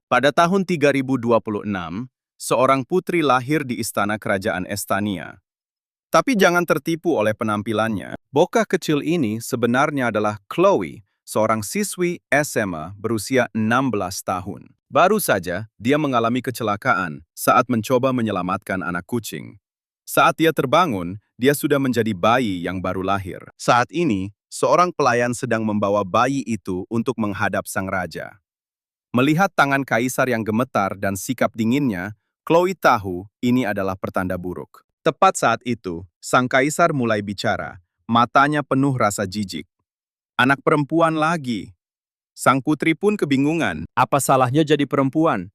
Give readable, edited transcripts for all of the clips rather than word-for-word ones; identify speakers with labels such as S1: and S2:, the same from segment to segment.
S1: Pada tahun 3026, seorang putri lahir di istana kerajaan Estania. Tapi jangan tertipu oleh penampilannya. Bocah kecil ini sebenarnya adalah Chloe, seorang siswi SMA berusia 16 tahun. Baru saja, dia mengalami kecelakaan saat mencoba menyelamatkan anak kucing. Saat dia terbangun, dia sudah menjadi bayi yang baru lahir. Saat ini, seorang pelayan sedang membawa bayi itu untuk menghadap sang raja. Melihat tangan kaisar yang gemetar dan sikap dinginnya, Chloe tahu ini adalah pertanda buruk. Tepat saat itu, sang kaisar mulai bicara, matanya penuh rasa jijik. Anak perempuan lagi. Sang putri pun kebingungan. Apa salahnya jadi perempuan?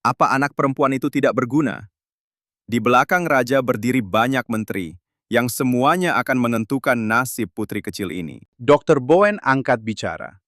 S1: Apa anak perempuan itu tidak berguna? Di belakang raja berdiri banyak menteri, yang semuanya akan menentukan nasib putri kecil ini. Dr. Bowen angkat bicara.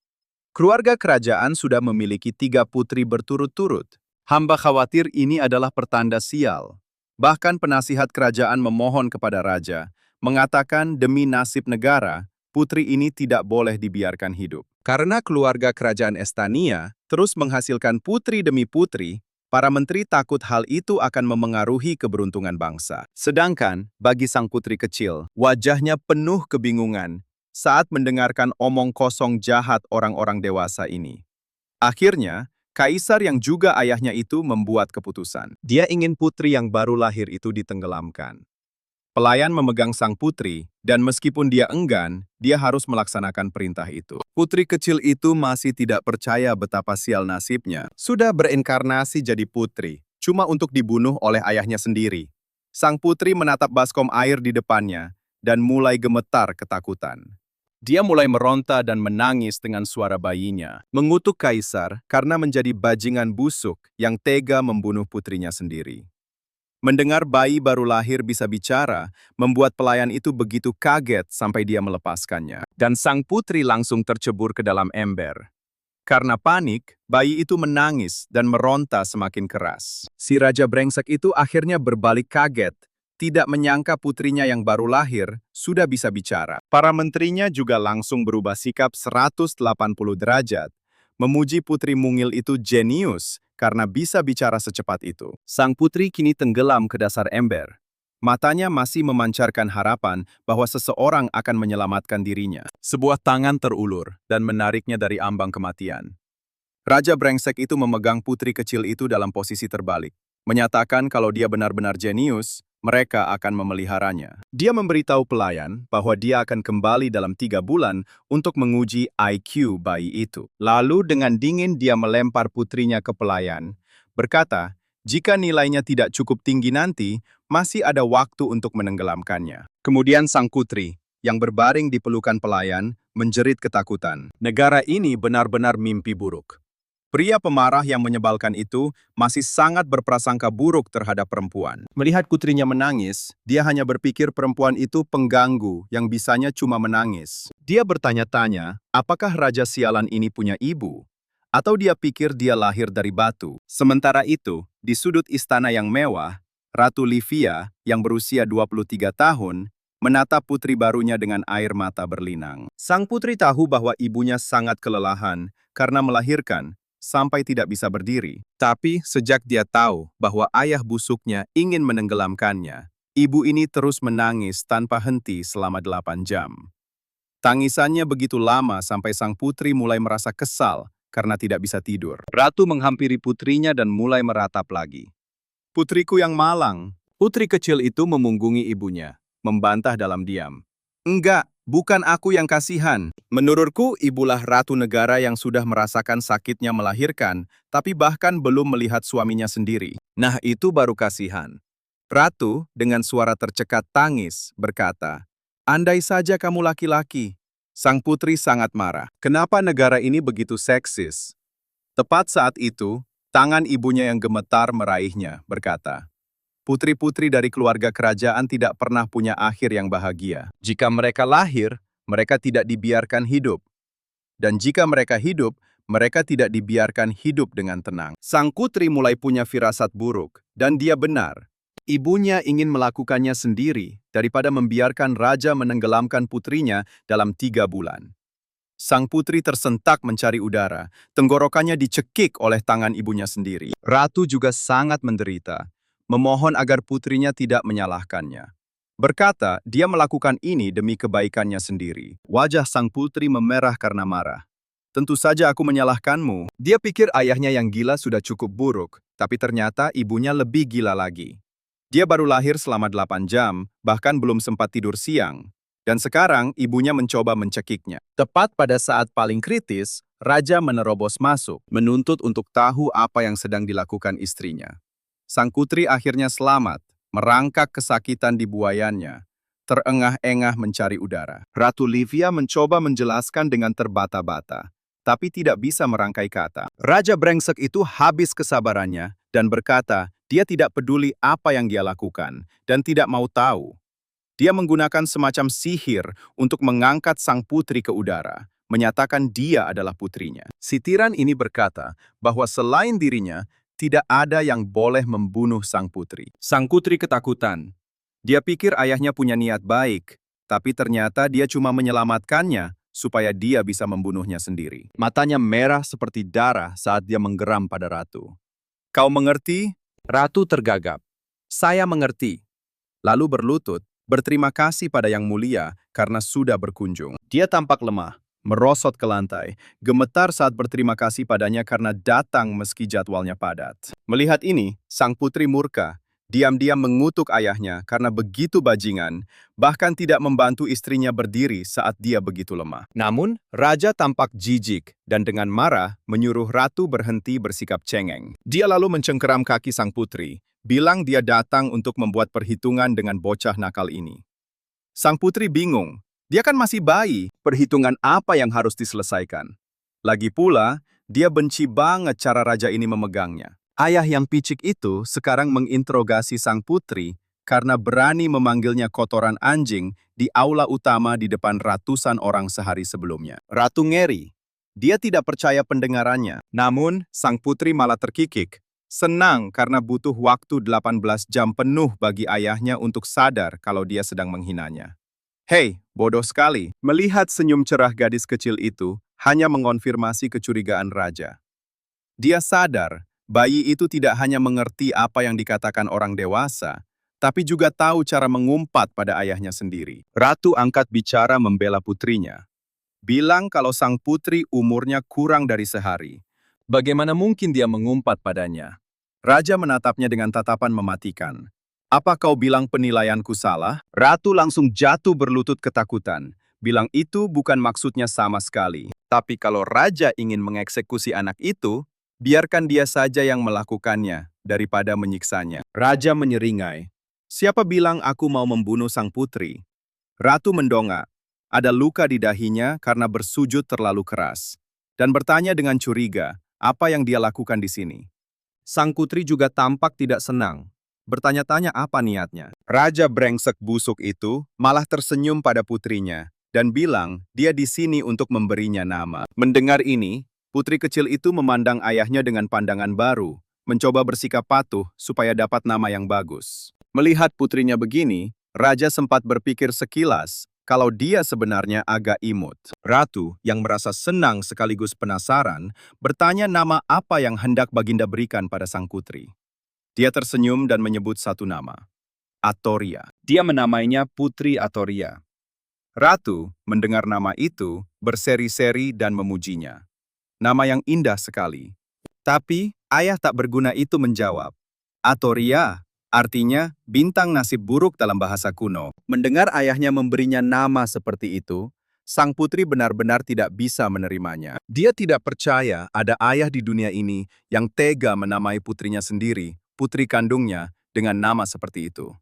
S1: Keluarga kerajaan sudah memiliki 3 putri berturut-turut. Hamba khawatir ini adalah pertanda sial. Bahkan penasihat kerajaan memohon kepada raja, mengatakan demi nasib negara, putri ini tidak boleh dibiarkan hidup. Karena keluarga kerajaan Estania terus menghasilkan putri demi putri, para menteri takut hal itu akan memengaruhi keberuntungan bangsa. Sedangkan, bagi sang putri kecil, wajahnya penuh kebingungan saat mendengarkan omong kosong jahat orang-orang dewasa ini. Akhirnya, kaisar yang juga ayahnya itu membuat keputusan. Dia ingin putri yang baru lahir itu ditenggelamkan. Pelayan memegang sang putri, dan meskipun dia enggan, dia harus melaksanakan perintah itu. Putri kecil itu masih tidak percaya betapa sial nasibnya. Sudah berinkarnasi jadi putri, cuma untuk dibunuh oleh ayahnya sendiri. Sang putri menatap baskom air di depannya, dan mulai gemetar ketakutan. Dia mulai meronta dan menangis dengan suara bayinya, mengutuk kaisar karena menjadi bajingan busuk yang tega membunuh putrinya sendiri. Mendengar bayi baru lahir bisa bicara, membuat pelayan itu begitu kaget sampai dia melepaskannya. Dan sang putri langsung tercebur ke dalam ember. Karena panik, bayi itu menangis dan meronta semakin keras. Si raja brengsek itu akhirnya berbalik kaget, tidak menyangka putrinya yang baru lahir sudah bisa bicara. Para menterinya juga langsung berubah sikap 180 derajat, memuji putri mungil itu jenius karena bisa bicara secepat itu. Sang putri kini tenggelam ke dasar ember. Matanya masih memancarkan harapan bahwa seseorang akan menyelamatkan dirinya. Sebuah tangan terulur dan menariknya dari ambang kematian. Raja brengsek itu memegang putri kecil itu dalam posisi terbalik, menyatakan kalau dia benar-benar jenius, mereka akan memeliharanya. Dia memberitahu pelayan bahwa dia akan kembali dalam 3 bulan untuk menguji IQ bayi itu. Lalu dengan dingin dia melempar putrinya ke pelayan, berkata, jika nilainya tidak cukup tinggi nanti, masih ada waktu untuk menenggelamkannya. Kemudian sang putri, yang berbaring di pelukan pelayan, menjerit ketakutan. Negara ini benar-benar mimpi buruk. Pria pemarah yang menyebalkan itu masih sangat berprasangka buruk terhadap perempuan. Melihat putrinya menangis, dia hanya berpikir perempuan itu pengganggu yang bisanya cuma menangis. Dia bertanya-tanya, apakah raja sialan ini punya ibu? Atau dia pikir dia lahir dari batu? Sementara itu, di sudut istana yang mewah, Ratu Livia yang berusia 23 tahun, menatap putri barunya dengan air mata berlinang. Sang putri tahu bahwa ibunya sangat kelelahan karena melahirkan, sampai tidak bisa berdiri. Tapi sejak dia tahu bahwa ayah busuknya ingin menenggelamkannya, ibu ini terus menangis tanpa henti selama 8 jam. Tangisannya begitu lama sampai sang putri mulai merasa kesal karena tidak bisa tidur. Ratu menghampiri putrinya dan mulai meratap lagi. Putriku yang malang. Putri kecil itu memunggungi ibunya, membantah dalam diam. Enggak, bukan aku yang kasihan. Menurutku, ibulah ratu negara yang sudah merasakan sakitnya melahirkan, tapi bahkan belum melihat suaminya sendiri. Nah, itu baru kasihan. Ratu, dengan suara tercekat tangis, berkata, andai saja kamu laki-laki. Sang putri sangat marah. Kenapa negara ini begitu seksis? Tepat saat itu, tangan ibunya yang gemetar meraihnya, berkata, putri-putri dari keluarga kerajaan tidak pernah punya akhir yang bahagia. Jika mereka lahir, mereka tidak dibiarkan hidup. Dan jika mereka hidup, mereka tidak dibiarkan hidup dengan tenang. Sang putri mulai punya firasat buruk, dan dia benar. Ibunya ingin melakukannya sendiri daripada membiarkan raja menenggelamkan putrinya dalam 3 bulan. Sang putri tersentak mencari udara. Tenggorokannya dicekik oleh tangan ibunya sendiri. Ratu juga sangat menderita, memohon agar putrinya tidak menyalahkannya. Berkata, dia melakukan ini demi kebaikannya sendiri. Wajah sang putri memerah karena marah. Tentu saja aku menyalahkanmu. Dia pikir ayahnya yang gila sudah cukup buruk, tapi ternyata ibunya lebih gila lagi. Dia baru lahir selama 8 jam, bahkan belum sempat tidur siang. Dan sekarang ibunya mencoba mencekiknya. Tepat pada saat paling kritis, raja menerobos masuk, menuntut untuk tahu apa yang sedang dilakukan istrinya. Sang putri akhirnya selamat, merangkak kesakitan di buayannya, terengah-engah mencari udara. Ratu Livia mencoba menjelaskan dengan terbata-bata, tapi tidak bisa merangkai kata. Raja brengsek itu habis kesabarannya dan berkata dia tidak peduli apa yang dia lakukan dan tidak mau tahu. Dia menggunakan semacam sihir untuk mengangkat sang putri ke udara, menyatakan dia adalah putrinya. Si tiran ini berkata bahwa selain dirinya, tidak ada yang boleh membunuh sang putri. Sang putri ketakutan. Dia pikir ayahnya punya niat baik, tapi ternyata dia cuma menyelamatkannya supaya dia bisa membunuhnya sendiri. Matanya merah seperti darah saat dia menggeram pada ratu. Kau mengerti? Ratu tergagap. Saya mengerti. Lalu berlutut, berterima kasih pada Yang Mulia karena sudah berkunjung. Dia tampak lemah, merosot ke lantai, gemetar saat berterima kasih padanya karena datang meski jadwalnya padat. Melihat ini, sang putri murka, diam-diam mengutuk ayahnya karena begitu bajingan, bahkan tidak membantu istrinya berdiri saat dia begitu lemah. Namun, raja tampak jijik dan dengan marah menyuruh ratu berhenti bersikap cengeng. Dia lalu mencengkeram kaki sang putri, bilang dia datang untuk membuat perhitungan dengan bocah nakal ini. Sang putri bingung, dia kan masih bayi, perhitungan apa yang harus diselesaikan? Lagi pula, dia benci banget cara raja ini memegangnya. Ayah yang picik itu sekarang menginterogasi sang putri karena berani memanggilnya kotoran anjing di aula utama di depan ratusan orang sehari sebelumnya. Ratu ngeri. Dia tidak percaya pendengarannya. Namun, sang putri malah terkikik. Senang karena butuh waktu 18 jam penuh bagi ayahnya untuk sadar kalau dia sedang menghinanya. Hei, bodoh sekali. Melihat senyum cerah gadis kecil itu hanya mengonfirmasi kecurigaan raja. Dia sadar, bayi itu tidak hanya mengerti apa yang dikatakan orang dewasa, tapi juga tahu cara mengumpat pada ayahnya sendiri. Ratu angkat bicara membela putrinya. Bilang kalau sang putri umurnya kurang dari sehari. Bagaimana mungkin dia mengumpat padanya? Raja menatapnya dengan tatapan mematikan. Apa kau bilang penilaianku salah? Ratu langsung jatuh berlutut ketakutan. Bilang itu bukan maksudnya sama sekali. Tapi kalau raja ingin mengeksekusi anak itu, biarkan dia saja yang melakukannya daripada menyiksanya. Raja menyeringai. Siapa bilang aku mau membunuh sang putri? Ratu mendongak. Ada luka di dahinya karena bersujud terlalu keras. Dan bertanya dengan curiga, apa yang dia lakukan di sini? Sang putri juga tampak tidak senang. Bertanya-tanya apa niatnya. Raja brengsek busuk itu malah tersenyum pada putrinya dan bilang dia di sini untuk memberinya nama. Mendengar ini, putri kecil itu memandang ayahnya dengan pandangan baru, mencoba bersikap patuh supaya dapat nama yang bagus. Melihat putrinya begini, raja sempat berpikir sekilas kalau dia sebenarnya agak imut. Ratu, yang merasa senang sekaligus penasaran, bertanya nama apa yang hendak Baginda berikan pada sang putri. Dia tersenyum dan menyebut satu nama, Atoria. Dia menamainya Putri Atoria. Ratu, mendengar nama itu, berseri-seri dan memujinya. Nama yang indah sekali. Tapi, ayah tak berguna itu menjawab, Atoria, artinya bintang nasib buruk dalam bahasa kuno. Mendengar ayahnya memberinya nama seperti itu, sang putri benar-benar tidak bisa menerimanya. Dia tidak percaya ada ayah di dunia ini yang tega menamai putrinya sendiri, putri kandungnya, dengan nama seperti itu.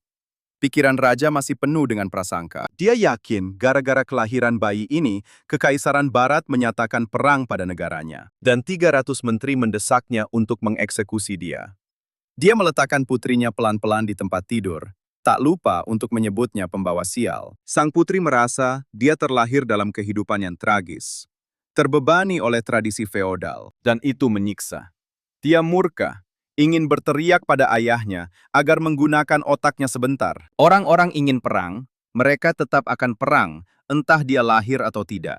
S1: Pikiran raja masih penuh dengan prasangka. Dia yakin gara-gara kelahiran bayi ini, Kekaisaran Barat menyatakan perang pada negaranya. Dan 300 menteri mendesaknya untuk mengeksekusi dia. Dia meletakkan putrinya pelan-pelan di tempat tidur, tak lupa untuk menyebutnya pembawa sial. Sang putri merasa dia terlahir dalam kehidupan yang tragis, terbebani oleh tradisi feodal, dan itu menyiksa. Dia murka, ingin berteriak pada ayahnya agar menggunakan otaknya sebentar. Orang-orang ingin perang, mereka tetap akan perang, entah dia lahir atau tidak.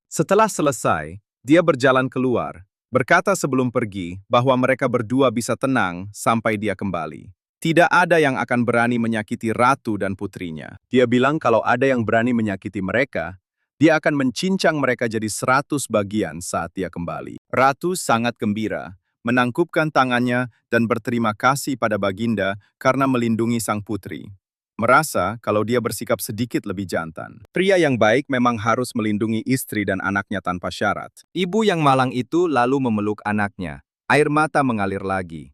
S1: Setelah selesai, dia berjalan keluar, berkata sebelum pergi bahwa mereka berdua bisa tenang sampai dia kembali. Tidak ada yang akan berani menyakiti ratu dan putrinya. Dia bilang kalau ada yang berani menyakiti mereka, dia akan mencincang mereka jadi 100 bagian saat dia kembali. Ratu sangat gembira, menangkupkan tangannya dan berterima kasih pada Baginda karena melindungi sang putri. Merasa kalau dia bersikap sedikit lebih jantan. Pria yang baik memang harus melindungi istri dan anaknya tanpa syarat. Ibu yang malang itu lalu memeluk anaknya. Air mata mengalir lagi.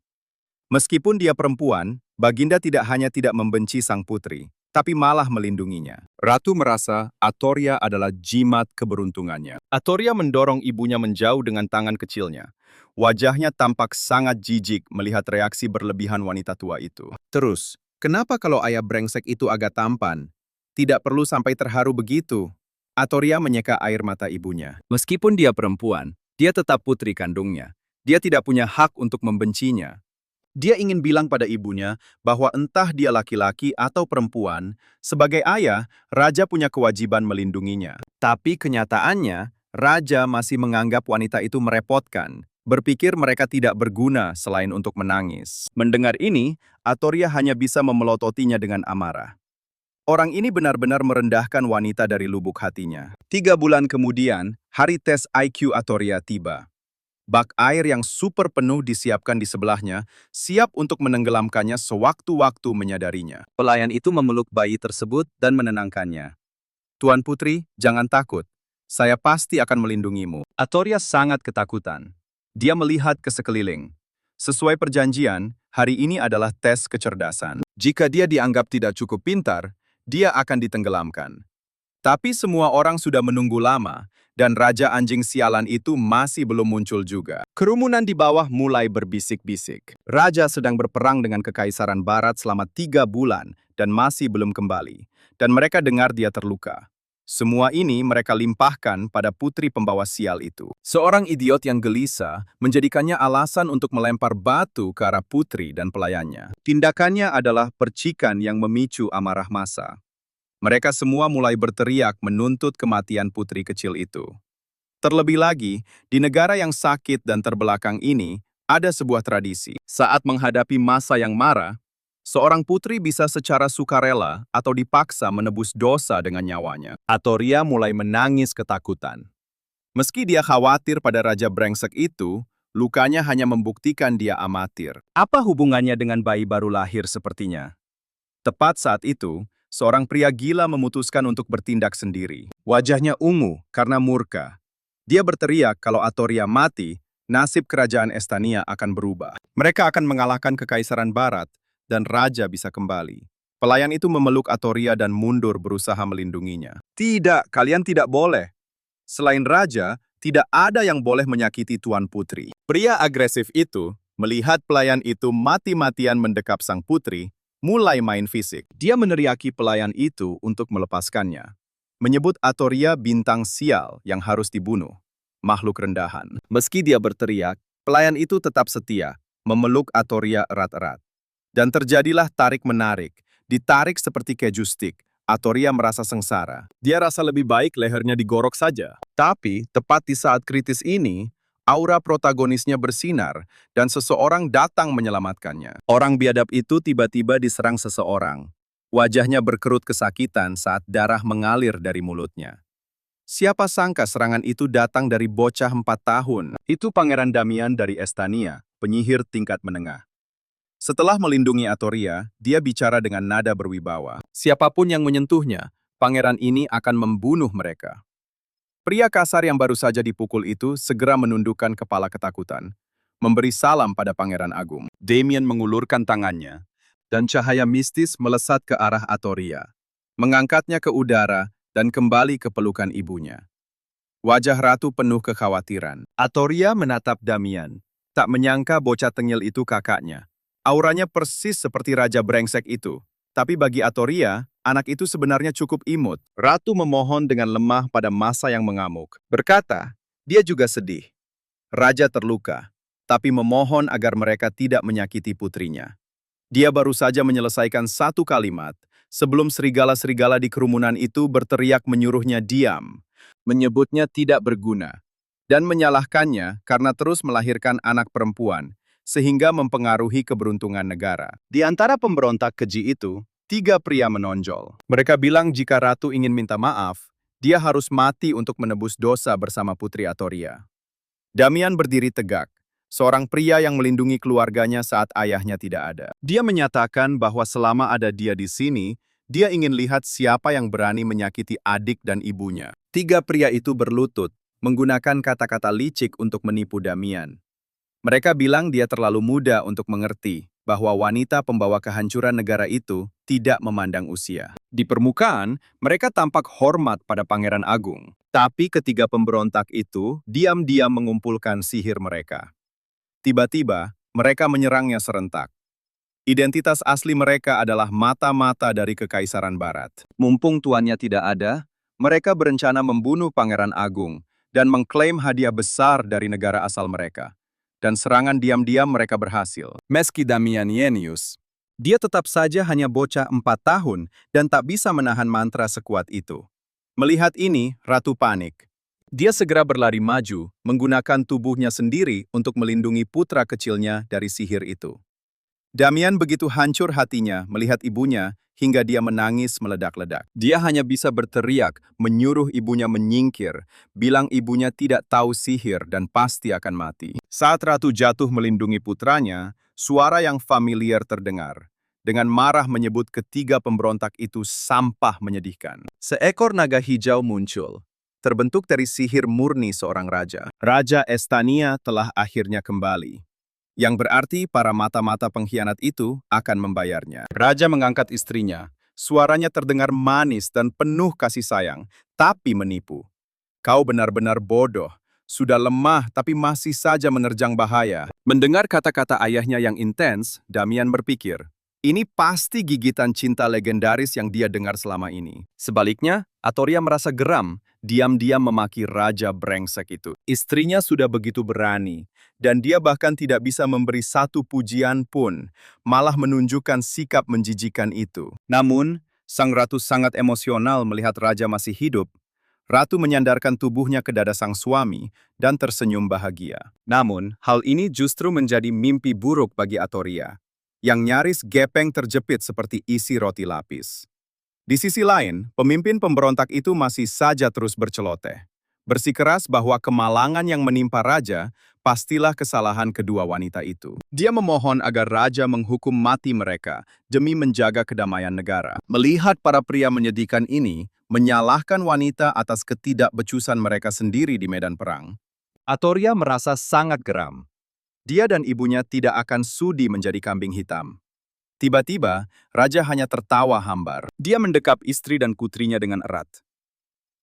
S1: Meskipun dia perempuan, Baginda tidak hanya tidak membenci sang putri, tapi malah melindunginya. Ratu merasa Atoria adalah jimat keberuntungannya. Atoria mendorong ibunya menjauh dengan tangan kecilnya. Wajahnya tampak sangat jijik melihat reaksi berlebihan wanita tua itu. Terus, kenapa kalau ayah brengsek itu agak tampan? Tidak perlu sampai terharu begitu. Atoria menyeka air mata ibunya. Meskipun dia perempuan, dia tetap putri kandungnya. Dia tidak punya hak untuk membencinya. Dia ingin bilang pada ibunya bahwa entah dia laki-laki atau perempuan, sebagai ayah, raja punya kewajiban melindunginya. Tapi kenyataannya, raja masih menganggap wanita itu merepotkan, berpikir mereka tidak berguna selain untuk menangis. Mendengar ini, Atoria hanya bisa memelototinya dengan amarah. Orang ini benar-benar merendahkan wanita dari lubuk hatinya. 3 bulan kemudian, hari tes IQ Atoria tiba. Bak air yang super penuh disiapkan di sebelahnya, siap untuk menenggelamkannya sewaktu-waktu menyadarinya. Pelayan itu memeluk bayi tersebut dan menenangkannya. Tuan Putri, jangan takut. Saya pasti akan melindungimu. Atoria sangat ketakutan. Dia melihat ke sekeliling. Sesuai perjanjian, hari ini adalah tes kecerdasan. Jika dia dianggap tidak cukup pintar, dia akan ditenggelamkan. Tapi semua orang sudah menunggu lama, dan Raja Anjing Sialan itu masih belum muncul juga. Kerumunan di bawah mulai berbisik-bisik. Raja sedang berperang dengan Kekaisaran Barat selama 3 bulan dan masih belum kembali. Dan mereka dengar dia terluka. Semua ini mereka limpahkan pada putri pembawa sial itu. Seorang idiot yang gelisah menjadikannya alasan untuk melempar batu ke arah putri dan pelayannya. Tindakannya adalah percikan yang memicu amarah massa. Mereka semua mulai berteriak menuntut kematian putri kecil itu. Terlebih lagi, di negara yang sakit dan terbelakang ini, ada sebuah tradisi. Saat menghadapi masa yang marah, seorang putri bisa secara sukarela atau dipaksa menebus dosa dengan nyawanya. Atoria mulai menangis ketakutan. Meski dia khawatir pada Raja Brengsek itu, lukanya hanya membuktikan dia amatir. Apa hubungannya dengan bayi baru lahir sepertinya? Tepat saat itu, seorang pria gila memutuskan untuk bertindak sendiri. Wajahnya ungu karena murka. Dia berteriak kalau Atoria mati, nasib kerajaan Estania akan berubah. Mereka akan mengalahkan Kekaisaran Barat, dan Raja bisa kembali. Pelayan itu memeluk Atoria dan mundur berusaha melindunginya. Tidak, kalian tidak boleh. Selain Raja, tidak ada yang boleh menyakiti Tuan Putri. Pria agresif itu, melihat pelayan itu mati-matian mendekap sang putri, mulai main fisik. Dia meneriaki pelayan itu untuk melepaskannya. Menyebut Atoria bintang sial yang harus dibunuh. Makhluk rendahan. Meski dia berteriak, pelayan itu tetap setia, memeluk Atoria erat-erat. Dan terjadilah tarik-menarik. Ditarik seperti keju stik. Atoria merasa sengsara. Dia rasa lebih baik lehernya digorok saja. Tapi, tepat di saat kritis ini, aura protagonisnya bersinar, dan seseorang datang menyelamatkannya. Orang biadab itu tiba-tiba diserang seseorang. Wajahnya berkerut kesakitan saat darah mengalir dari mulutnya. Siapa sangka serangan itu datang dari bocah 4 tahun. Itu Pangeran Damian dari Estania, penyihir tingkat menengah. Setelah melindungi Atoria, dia bicara dengan nada berwibawa. Siapapun yang menyentuhnya, pangeran ini akan membunuh mereka. Pria kasar yang baru saja dipukul itu segera menundukkan kepala ketakutan, memberi salam pada Pangeran Agung. Damian mengulurkan tangannya, dan cahaya mistis melesat ke arah Atoria, mengangkatnya ke udara dan kembali ke pelukan ibunya. Wajah ratu penuh kekhawatiran. Atoria menatap Damian, tak menyangka bocah tengil itu kakaknya. Auranya persis seperti Raja Brengsek itu. Tapi bagi Atoria, anak itu sebenarnya cukup imut. Ratu memohon dengan lemah pada masa yang mengamuk. Berkata, dia juga sedih. Raja terluka, tapi memohon agar mereka tidak menyakiti putrinya. Dia baru saja menyelesaikan 1 kalimat, sebelum serigala-serigala di kerumunan itu berteriak menyuruhnya diam, menyebutnya tidak berguna, dan menyalahkannya karena terus melahirkan anak perempuan, sehingga mempengaruhi keberuntungan negara. Di antara pemberontak keji itu, 3 pria menonjol. Mereka bilang jika ratu ingin minta maaf, dia harus mati untuk menebus dosa bersama Putri Atoria. Damian berdiri tegak, seorang pria yang melindungi keluarganya saat ayahnya tidak ada. Dia menyatakan bahwa selama ada dia di sini, dia ingin lihat siapa yang berani menyakiti adik dan ibunya. 3 pria itu berlutut, menggunakan kata-kata licik untuk menipu Damian. Mereka bilang dia terlalu muda untuk mengerti bahwa wanita pembawa kehancuran negara itu tidak memandang usia. Di permukaan, mereka tampak hormat pada Pangeran Agung. Tapi ketiga pemberontak itu diam-diam mengumpulkan sihir mereka. Tiba-tiba, mereka menyerangnya serentak. Identitas asli mereka adalah mata-mata dari Kekaisaran Barat. Mumpung tuannya tidak ada, mereka berencana membunuh Pangeran Agung dan mengklaim hadiah besar dari negara asal mereka. Dan serangan diam-diam mereka berhasil. Meski Damian Jenius, dia tetap saja hanya bocah 4 tahun dan tak bisa menahan mantra sekuat itu. Melihat ini, Ratu panik. Dia segera berlari maju, menggunakan tubuhnya sendiri untuk melindungi putra kecilnya dari sihir itu. Damian begitu hancur hatinya melihat ibunya hingga dia menangis meledak-ledak. Dia hanya bisa berteriak, menyuruh ibunya menyingkir, bilang ibunya tidak tahu sihir dan pasti akan mati. Saat Ratu jatuh melindungi putranya, suara yang familiar terdengar. Dengan marah menyebut ketiga pemberontak itu sampah menyedihkan. Seekor naga hijau muncul, terbentuk dari sihir murni seorang raja. Raja Estania telah akhirnya kembali. Yang berarti para mata-mata pengkhianat itu akan membayarnya. Raja mengangkat istrinya. Suaranya terdengar manis dan penuh kasih sayang, tapi menipu. Kau benar-benar bodoh. Sudah lemah tapi masih saja menerjang bahaya. Mendengar kata-kata ayahnya yang intens, Damian berpikir, ini pasti gigitan cinta legendaris yang dia dengar selama ini. Sebaliknya, Atoria merasa geram, diam-diam memaki raja brengsek itu. Istrinya sudah begitu berani, dan dia bahkan tidak bisa memberi satu pujian pun, malah menunjukkan sikap menjijikan itu. Namun, sang ratu sangat emosional melihat raja masih hidup. Ratu menyandarkan tubuhnya ke dada sang suami dan tersenyum bahagia. Namun, hal ini justru menjadi mimpi buruk bagi Atoria, yang nyaris gepeng terjepit seperti isi roti lapis. Di sisi lain, pemimpin pemberontak itu masih saja terus berceloteh. Bersikeras bahwa kemalangan yang menimpa raja pastilah kesalahan kedua wanita itu. Dia memohon agar raja menghukum mati mereka demi menjaga kedamaian negara. Melihat para pria menyedihkan ini, menyalahkan wanita atas ketidakbecusan mereka sendiri di medan perang, Atoria merasa sangat geram. Dia dan ibunya tidak akan sudi menjadi kambing hitam. Tiba-tiba, raja hanya tertawa hambar. Dia mendekap istri dan putrinya dengan erat.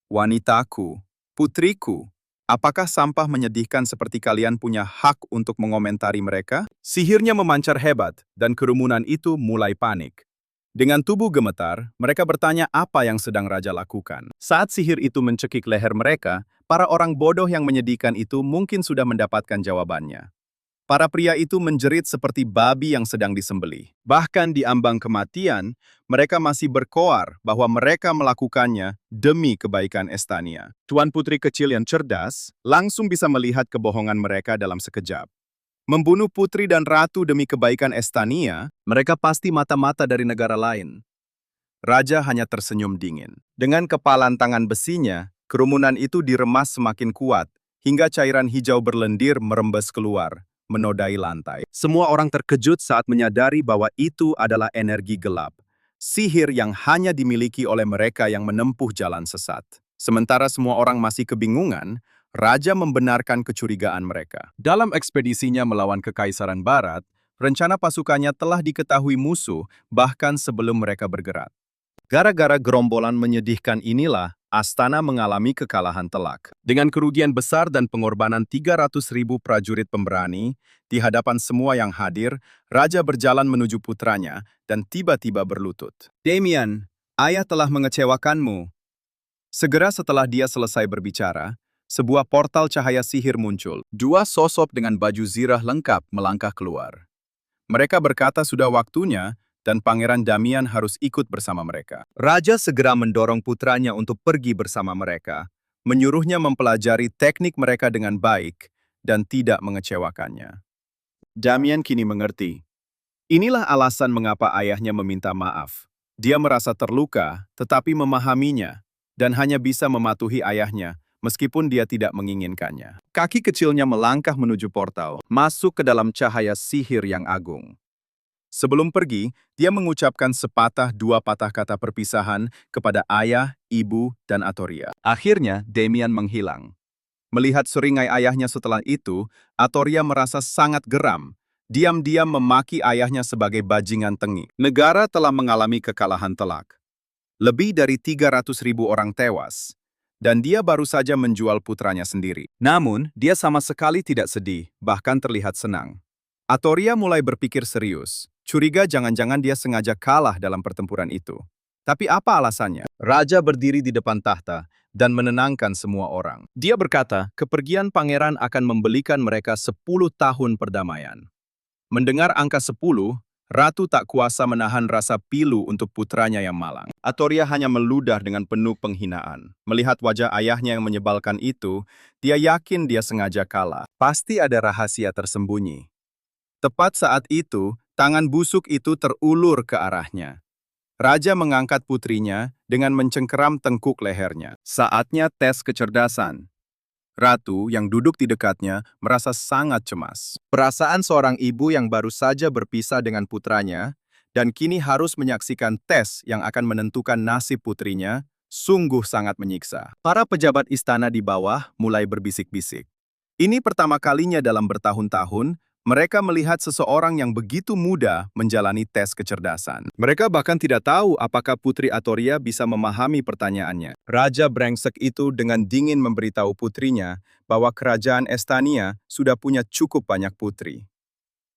S1: Wanitaku, putriku, apakah sampah menyedihkan seperti kalian punya hak untuk mengomentari mereka? Sihirnya memancar hebat, dan kerumunan itu mulai panik. Dengan tubuh gemetar, mereka bertanya apa yang sedang raja lakukan. Saat sihir itu mencekik leher mereka, para orang bodoh yang menyedihkan itu mungkin sudah mendapatkan jawabannya. Para pria itu menjerit seperti babi yang sedang disembelih. Bahkan di ambang kematian, mereka masih berkoar bahwa mereka melakukannya demi kebaikan Estania. Tuan putri kecil yang cerdas langsung bisa melihat kebohongan mereka dalam sekejap. Membunuh putri dan ratu demi kebaikan Estania, mereka pasti mata-mata dari negara lain. Raja hanya tersenyum dingin. Dengan kepalan tangan besinya, kerumunan itu diremas semakin kuat, hingga cairan hijau berlendir merembes keluar, menodai lantai. Semua orang terkejut saat menyadari bahwa itu adalah energi gelap, sihir yang hanya dimiliki oleh mereka yang menempuh jalan sesat. Sementara semua orang masih kebingungan, raja membenarkan kecurigaan mereka. Dalam ekspedisinya melawan Kekaisaran Barat, rencana pasukannya telah diketahui musuh bahkan sebelum mereka bergerak. Gara-gara gerombolan menyedihkan inilah, Astana mengalami kekalahan telak. Dengan kerugian besar dan pengorbanan 300.000 prajurit pemberani, di hadapan semua yang hadir, raja berjalan menuju putranya dan tiba-tiba berlutut. Damian, ayah telah mengecewakanmu. Segera setelah dia selesai berbicara, sebuah portal cahaya sihir muncul. 2 sosok dengan baju zirah lengkap melangkah keluar. Mereka berkata sudah waktunya dan Pangeran Damian harus ikut bersama mereka. Raja segera mendorong putranya untuk pergi bersama mereka, menyuruhnya mempelajari teknik mereka dengan baik dan tidak mengecewakannya. Damian kini mengerti. Inilah alasan mengapa ayahnya meminta maaf. Dia merasa terluka, tetapi memahaminya, dan hanya bisa mematuhi ayahnya, meskipun dia tidak menginginkannya. Kaki kecilnya melangkah menuju portal, masuk ke dalam cahaya sihir yang agung. Sebelum pergi, dia mengucapkan sepatah dua patah kata perpisahan kepada ayah, ibu, dan Atoria. Akhirnya, Damian menghilang. Melihat seringai ayahnya setelah itu, Atoria merasa sangat geram. Diam-diam memaki ayahnya sebagai bajingan tengik. Negara telah mengalami kekalahan telak. Lebih dari 300.000 orang tewas. Dan dia baru saja menjual putranya sendiri. Namun, dia sama sekali tidak sedih, bahkan terlihat senang. Atoria mulai berpikir serius. Curiga jangan-jangan dia sengaja kalah dalam pertempuran itu. Tapi apa alasannya? Raja berdiri di depan tahta dan menenangkan semua orang. Dia berkata, kepergian pangeran akan membelikan mereka 10 tahun perdamaian. Mendengar angka 10, Ratu tak kuasa menahan rasa pilu untuk putranya yang malang. Atoria hanya meludah dengan penuh penghinaan. Melihat wajah ayahnya yang menyebalkan itu, dia yakin dia sengaja kalah. Pasti ada rahasia tersembunyi. Tepat saat itu, tangan busuk itu terulur ke arahnya. Raja mengangkat putrinya dengan mencengkeram tengkuk lehernya. Saatnya tes kecerdasan. Ratu yang duduk di dekatnya merasa sangat cemas. Perasaan seorang ibu yang baru saja berpisah dengan putranya dan kini harus menyaksikan tes yang akan menentukan nasib putrinya sungguh sangat menyiksa. Para pejabat istana di bawah mulai berbisik-bisik. Ini pertama kalinya dalam bertahun-tahun mereka melihat seseorang yang begitu muda menjalani tes kecerdasan. Mereka bahkan tidak tahu apakah Putri Atoria bisa memahami pertanyaannya. Raja brengsek itu dengan dingin memberitahu putrinya bahwa kerajaan Estania sudah punya cukup banyak putri.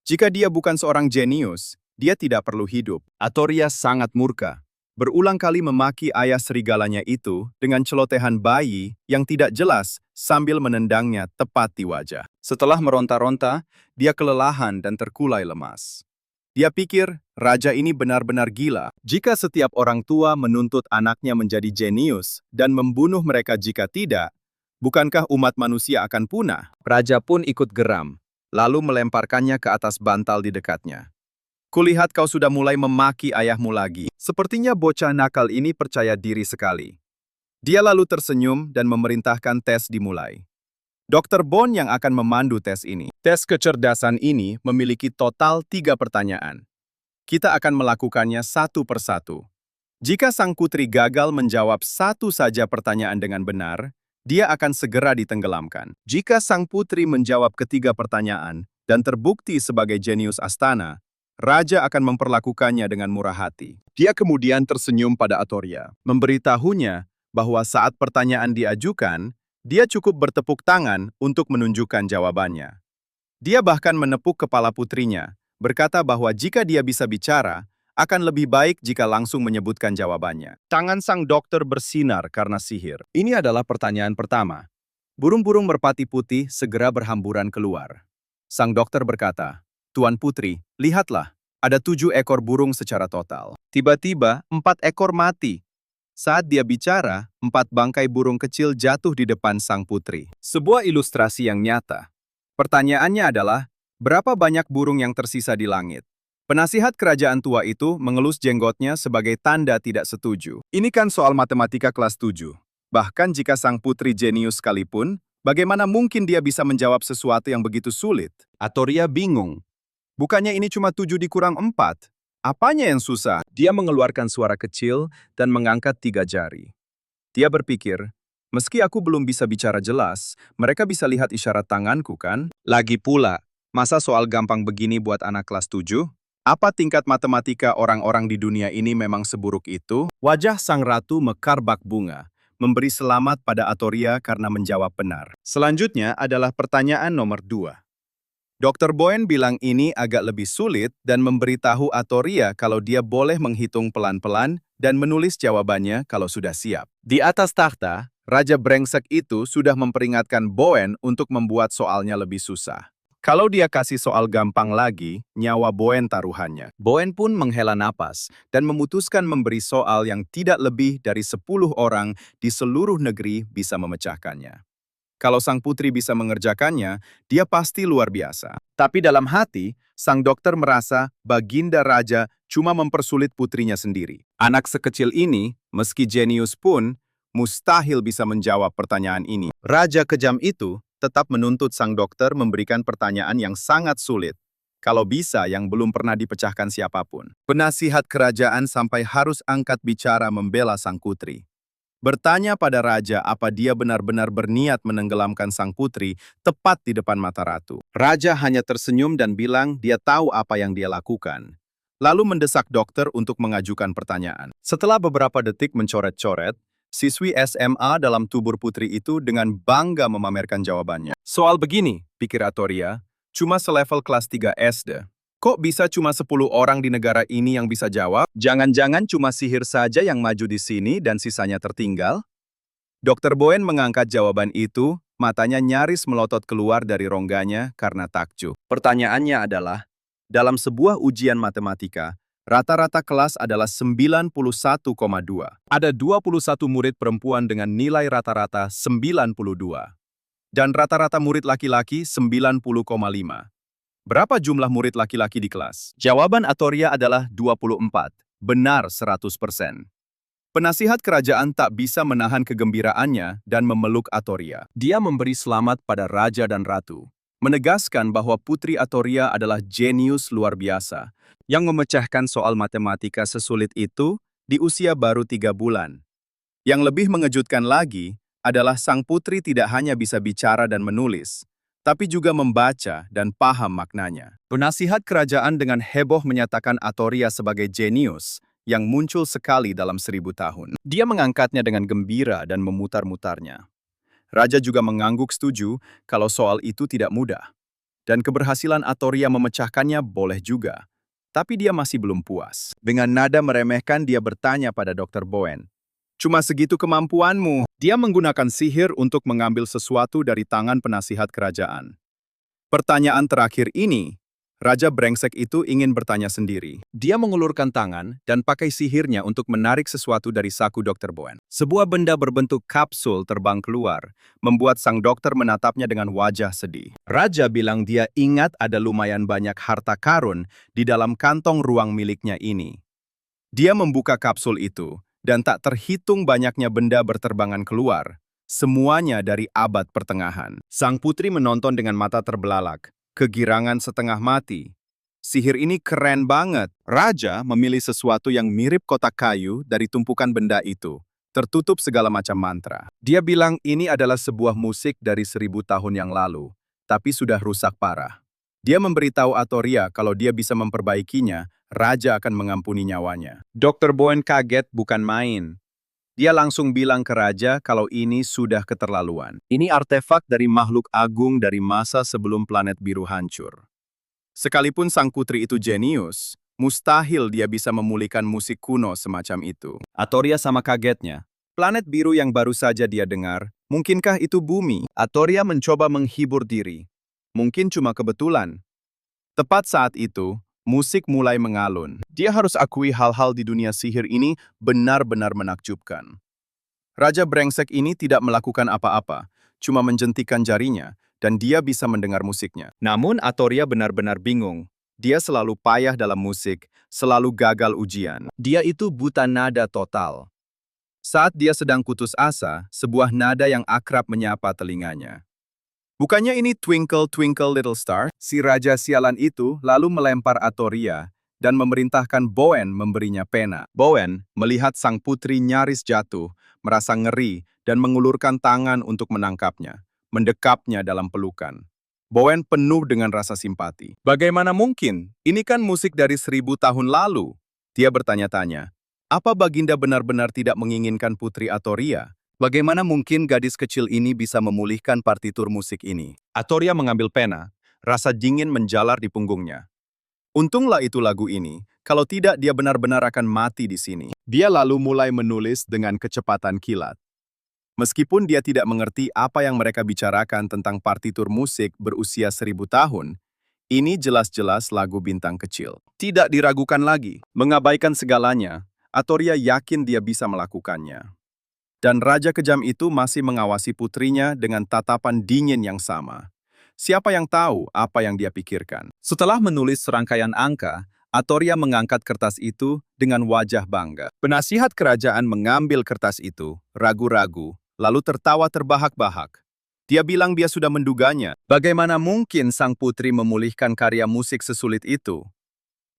S1: Jika dia bukan seorang jenius, dia tidak perlu hidup. Atoria sangat murka. Berulang kali memaki ayah serigalanya itu dengan celotehan bayi yang tidak jelas sambil menendangnya tepat di wajah. Setelah meronta-ronta, dia kelelahan dan terkulai lemas. Dia pikir, raja ini benar-benar gila. Jika setiap orang tua menuntut anaknya menjadi jenius dan membunuh mereka jika tidak, bukankah umat manusia akan punah? Raja pun ikut geram, lalu melemparkannya ke atas bantal di dekatnya. Kulihat kau sudah mulai memaki ayahmu lagi. Sepertinya bocah nakal ini percaya diri sekali. Dia lalu tersenyum dan memerintahkan tes dimulai. Dr. Bond yang akan memandu tes ini. Tes kecerdasan ini memiliki total 3 pertanyaan. Kita akan melakukannya satu persatu. Jika sang putri gagal menjawab satu saja pertanyaan dengan benar, dia akan segera ditenggelamkan. Jika sang putri menjawab ketiga pertanyaan dan terbukti sebagai jenius astana, Raja akan memperlakukannya dengan murah hati. Dia kemudian tersenyum pada Atoria, memberitahunya bahwa saat pertanyaan diajukan, dia cukup bertepuk tangan untuk menunjukkan jawabannya. Dia bahkan menepuk kepala putrinya, berkata bahwa jika dia bisa bicara, akan lebih baik jika langsung menyebutkan jawabannya. Tangan sang dokter bersinar karena sihir. Ini adalah pertanyaan pertama. Burung-burung merpati putih segera berhamburan keluar. Sang dokter berkata, Tuan Putri, lihatlah, ada 7 ekor burung secara total. Tiba-tiba, 4 ekor mati. Saat dia bicara, 4 bangkai burung kecil jatuh di depan sang putri. Sebuah ilustrasi yang nyata. Pertanyaannya adalah, berapa banyak burung yang tersisa di langit? Penasihat kerajaan tua itu mengelus jenggotnya sebagai tanda tidak setuju. Ini kan soal matematika kelas 7. Bahkan jika sang putri jenius sekalipun, bagaimana mungkin dia bisa menjawab sesuatu yang begitu sulit? Atoria bingung. Bukannya ini cuma 7 dikurang 4. Apanya yang susah? Dia mengeluarkan suara kecil dan mengangkat 3 jari. Dia berpikir, meski aku belum bisa bicara jelas, mereka bisa lihat isyarat tanganku kan? Lagi pula, masa soal gampang begini buat anak kelas 7? Apa tingkat matematika orang-orang di dunia ini memang seburuk itu? Wajah sang ratu mekar bak bunga, memberi selamat pada Atoria karena menjawab benar. Selanjutnya adalah pertanyaan nomor 2. Dr. Bowen bilang ini agak lebih sulit dan memberitahu Atoria kalau dia boleh menghitung pelan-pelan dan menulis jawabannya kalau sudah siap. Di atas takhta, Raja brengsek itu sudah memperingatkan Bowen untuk membuat soalnya lebih susah. Kalau dia kasih soal gampang lagi, nyawa Bowen taruhannya. Bowen pun menghela napas dan memutuskan memberi soal yang tidak lebih dari 10 orang di seluruh negeri bisa memecahkannya. Kalau sang putri bisa mengerjakannya, dia pasti luar biasa. Tapi dalam hati, sang dokter merasa Baginda Raja cuma mempersulit putrinya sendiri. Anak sekecil ini, meski jenius pun, mustahil bisa menjawab pertanyaan ini. Raja kejam itu tetap menuntut sang dokter memberikan pertanyaan yang sangat sulit. Kalau bisa yang belum pernah dipecahkan siapapun. Penasihat kerajaan sampai harus angkat bicara membela sang putri. Bertanya pada raja apa dia benar-benar berniat menenggelamkan sang putri tepat di depan mata ratu. Raja hanya tersenyum dan bilang dia tahu apa yang dia lakukan. Lalu mendesak dokter untuk mengajukan pertanyaan. Setelah beberapa detik mencoret-coret, siswi SMA dalam tubuh putri itu dengan bangga memamerkan jawabannya. Soal begini, pikir Atoria, cuma selevel kelas 3 SD. Kok bisa cuma 10 orang di negara ini yang bisa jawab? Jangan-jangan cuma sihir saja yang maju di sini dan sisanya tertinggal? Dokter Bowen mengangkat jawaban itu, matanya nyaris melotot keluar dari rongganya karena takjub. Pertanyaannya adalah, dalam sebuah ujian matematika, rata-rata kelas adalah 91,2. Ada 21 murid perempuan dengan nilai rata-rata 92. Dan rata-rata murid laki-laki 90,5. Berapa jumlah murid laki-laki di kelas? Jawaban Atoria adalah 24. Benar 100%. Penasihat kerajaan tak bisa menahan kegembiraannya dan memeluk Atoria. Dia memberi selamat pada raja dan ratu, menegaskan bahwa putri Atoria adalah jenius luar biasa, yang memecahkan soal matematika sesulit itu di usia baru 3 bulan. Yang lebih mengejutkan lagi adalah sang putri tidak hanya bisa bicara dan menulis, tapi juga membaca dan paham maknanya. Penasihat kerajaan dengan heboh menyatakan Atoria sebagai jenius yang muncul sekali dalam 1000 tahun. Dia mengangkatnya dengan gembira dan memutar-mutarnya. Raja juga mengangguk setuju kalau soal itu tidak mudah. Dan keberhasilan Atoria memecahkannya boleh juga. Tapi dia masih belum puas. Dengan nada meremehkan dia bertanya pada Dr. Bowen, "Cuma segitu kemampuanmu?" Dia menggunakan sihir untuk mengambil sesuatu dari tangan penasihat kerajaan. Pertanyaan terakhir ini, Raja brengsek itu ingin bertanya sendiri. Dia mengulurkan tangan dan pakai sihirnya untuk menarik sesuatu dari saku Dr. Bowen. Sebuah benda berbentuk kapsul terbang keluar, membuat sang dokter menatapnya dengan wajah sedih. Raja bilang dia ingat ada lumayan banyak harta karun di dalam kantong ruang miliknya ini. Dia membuka kapsul itu, dan tak terhitung banyaknya benda berterbangan keluar, semuanya dari abad pertengahan. Sang putri menonton dengan mata terbelalak, kegirangan setengah mati. Sihir ini keren banget. Raja memilih sesuatu yang mirip kotak kayu dari tumpukan benda itu, tertutup segala macam mantra. Dia bilang ini adalah sebuah musik dari 1000 tahun yang lalu, tapi sudah rusak parah. Dia memberitahu Atoria kalau dia bisa memperbaikinya, Raja akan mengampuni nyawanya. Dr. Bowen kaget bukan main. Dia langsung bilang ke Raja kalau ini sudah keterlaluan. Ini artefak dari makhluk agung dari masa sebelum planet biru hancur. Sekalipun sang putri itu jenius, mustahil dia bisa memulihkan musik kuno semacam itu. Atoria sama kagetnya. Planet biru yang baru saja dia dengar, mungkinkah itu bumi? Atoria mencoba menghibur diri. Mungkin cuma kebetulan. Tepat saat itu, musik mulai mengalun. Dia harus akui hal-hal di dunia sihir ini benar-benar menakjubkan. Raja brengsek ini tidak melakukan apa-apa, cuma menjentikan jarinya, dan dia bisa mendengar musiknya. Namun Atoria benar-benar bingung. Dia selalu payah dalam musik, selalu gagal ujian. Dia itu buta nada total. Saat dia sedang putus asa, sebuah nada yang akrab menyapa telinganya. Bukannya ini Twinkle Twinkle Little Star? Si raja sialan itu lalu melempar Atoria dan memerintahkan Bowen memberinya pena. Bowen melihat sang putri nyaris jatuh, merasa ngeri dan mengulurkan tangan untuk menangkapnya, mendekapnya dalam pelukan. Bowen penuh dengan rasa simpati. Bagaimana mungkin? Ini kan musik dari 1000 tahun lalu. Dia bertanya-tanya, apa Baginda benar-benar tidak menginginkan putri Atoria? Bagaimana mungkin gadis kecil ini bisa memulihkan partitur musik ini? Atoria mengambil pena, rasa dingin menjalar di punggungnya. Untunglah itu lagu ini, kalau tidak dia benar-benar akan mati di sini. Dia lalu mulai menulis dengan kecepatan kilat. Meskipun dia tidak mengerti apa yang mereka bicarakan tentang partitur musik berusia 1000 tahun, ini jelas-jelas lagu bintang kecil. Tidak diragukan lagi, mengabaikan segalanya, Atoria yakin dia bisa melakukannya. Dan Raja Kejam itu masih mengawasi putrinya dengan tatapan dingin yang sama. Siapa yang tahu apa yang dia pikirkan? Setelah menulis serangkaian angka, Atoria mengangkat kertas itu dengan wajah bangga. Penasihat kerajaan mengambil kertas itu, ragu-ragu, lalu tertawa terbahak-bahak. Dia bilang dia sudah menduganya. Bagaimana mungkin sang putri memulihkan karya musik sesulit itu?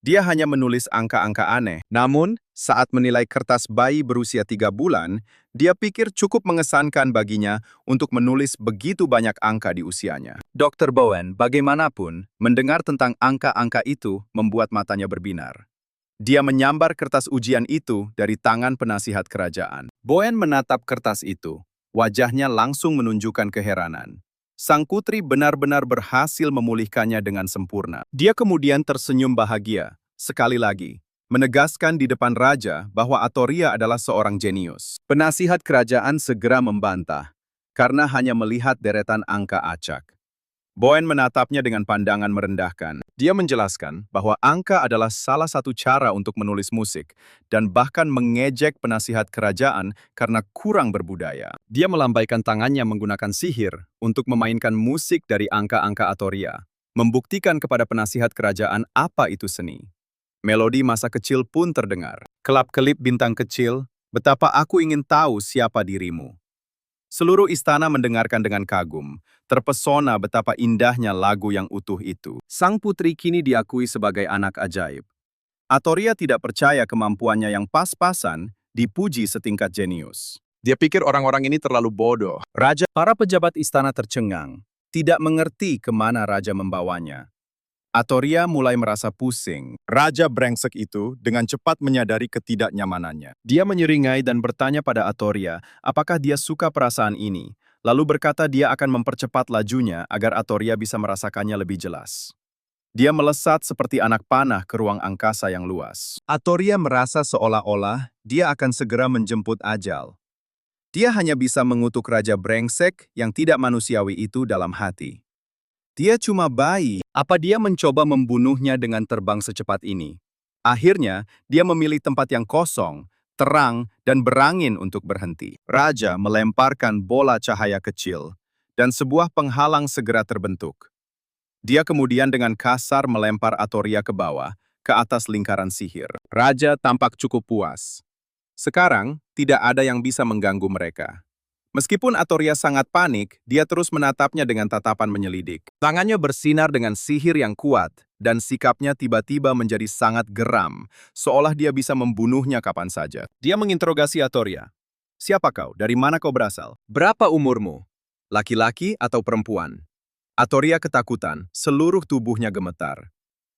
S1: Dia hanya menulis angka-angka aneh. Namun, saat menilai kertas bayi berusia 3 bulan, dia pikir cukup mengesankan baginya untuk menulis begitu banyak angka di usianya. Dr. Bowen, bagaimanapun, mendengar tentang angka-angka itu membuat matanya berbinar. Dia menyambar kertas ujian itu dari tangan penasihat kerajaan. Bowen menatap kertas itu. Wajahnya langsung menunjukkan keheranan. Sang putri benar-benar berhasil memulihkannya dengan sempurna. Dia kemudian tersenyum bahagia, sekali lagi, menegaskan di depan raja bahwa Atoria adalah seorang jenius. Penasihat kerajaan segera membantah, karena hanya melihat deretan angka acak. Bowen menatapnya dengan pandangan merendahkan. Dia menjelaskan bahwa angka adalah salah satu cara untuk menulis musik, dan bahkan mengejek penasihat kerajaan karena kurang berbudaya. Dia melambaikan tangannya menggunakan sihir untuk memainkan musik dari angka-angka Atoria, membuktikan kepada penasihat kerajaan apa itu seni. Melodi masa kecil pun terdengar. Kelap-kelip bintang kecil, betapa aku ingin tahu siapa dirimu. Seluruh istana mendengarkan dengan kagum, terpesona betapa indahnya lagu yang utuh itu. Sang putri kini diakui sebagai anak ajaib. Atoria tidak percaya kemampuannya yang pas-pasan dipuji setingkat jenius. Dia pikir orang-orang ini terlalu bodoh. Para pejabat istana tercengang, tidak mengerti kemana raja membawanya. Atoria mulai merasa pusing. Raja brengsek itu dengan cepat menyadari ketidaknyamanannya. Dia menyeringai dan bertanya pada Atoria apakah dia suka perasaan ini, lalu berkata dia akan mempercepat lajunya agar Atoria bisa merasakannya lebih jelas. Dia melesat seperti anak panah ke ruang angkasa yang luas. Atoria merasa seolah-olah dia akan segera menjemput ajal. Dia hanya bisa mengutuk raja brengsek yang tidak manusiawi itu dalam hati. Dia cuma bayi. Apa dia mencoba membunuhnya dengan terbang secepat ini? Akhirnya, dia memilih tempat yang kosong, terang, dan berangin untuk berhenti. Raja melemparkan bola cahaya kecil, dan sebuah penghalang segera terbentuk. Dia kemudian dengan kasar melempar Atoria ke bawah, ke atas lingkaran sihir. Raja tampak cukup puas. Sekarang, tidak ada yang bisa mengganggu mereka. Meskipun Atoria sangat panik, dia terus menatapnya dengan tatapan menyelidik. Tangannya bersinar dengan sihir yang kuat, dan sikapnya tiba-tiba menjadi sangat geram, seolah dia bisa membunuhnya kapan saja. Dia menginterogasi Atoria. Siapa kau? Dari mana kau berasal? Berapa umurmu? Laki-laki atau perempuan? Atoria ketakutan, seluruh tubuhnya gemetar.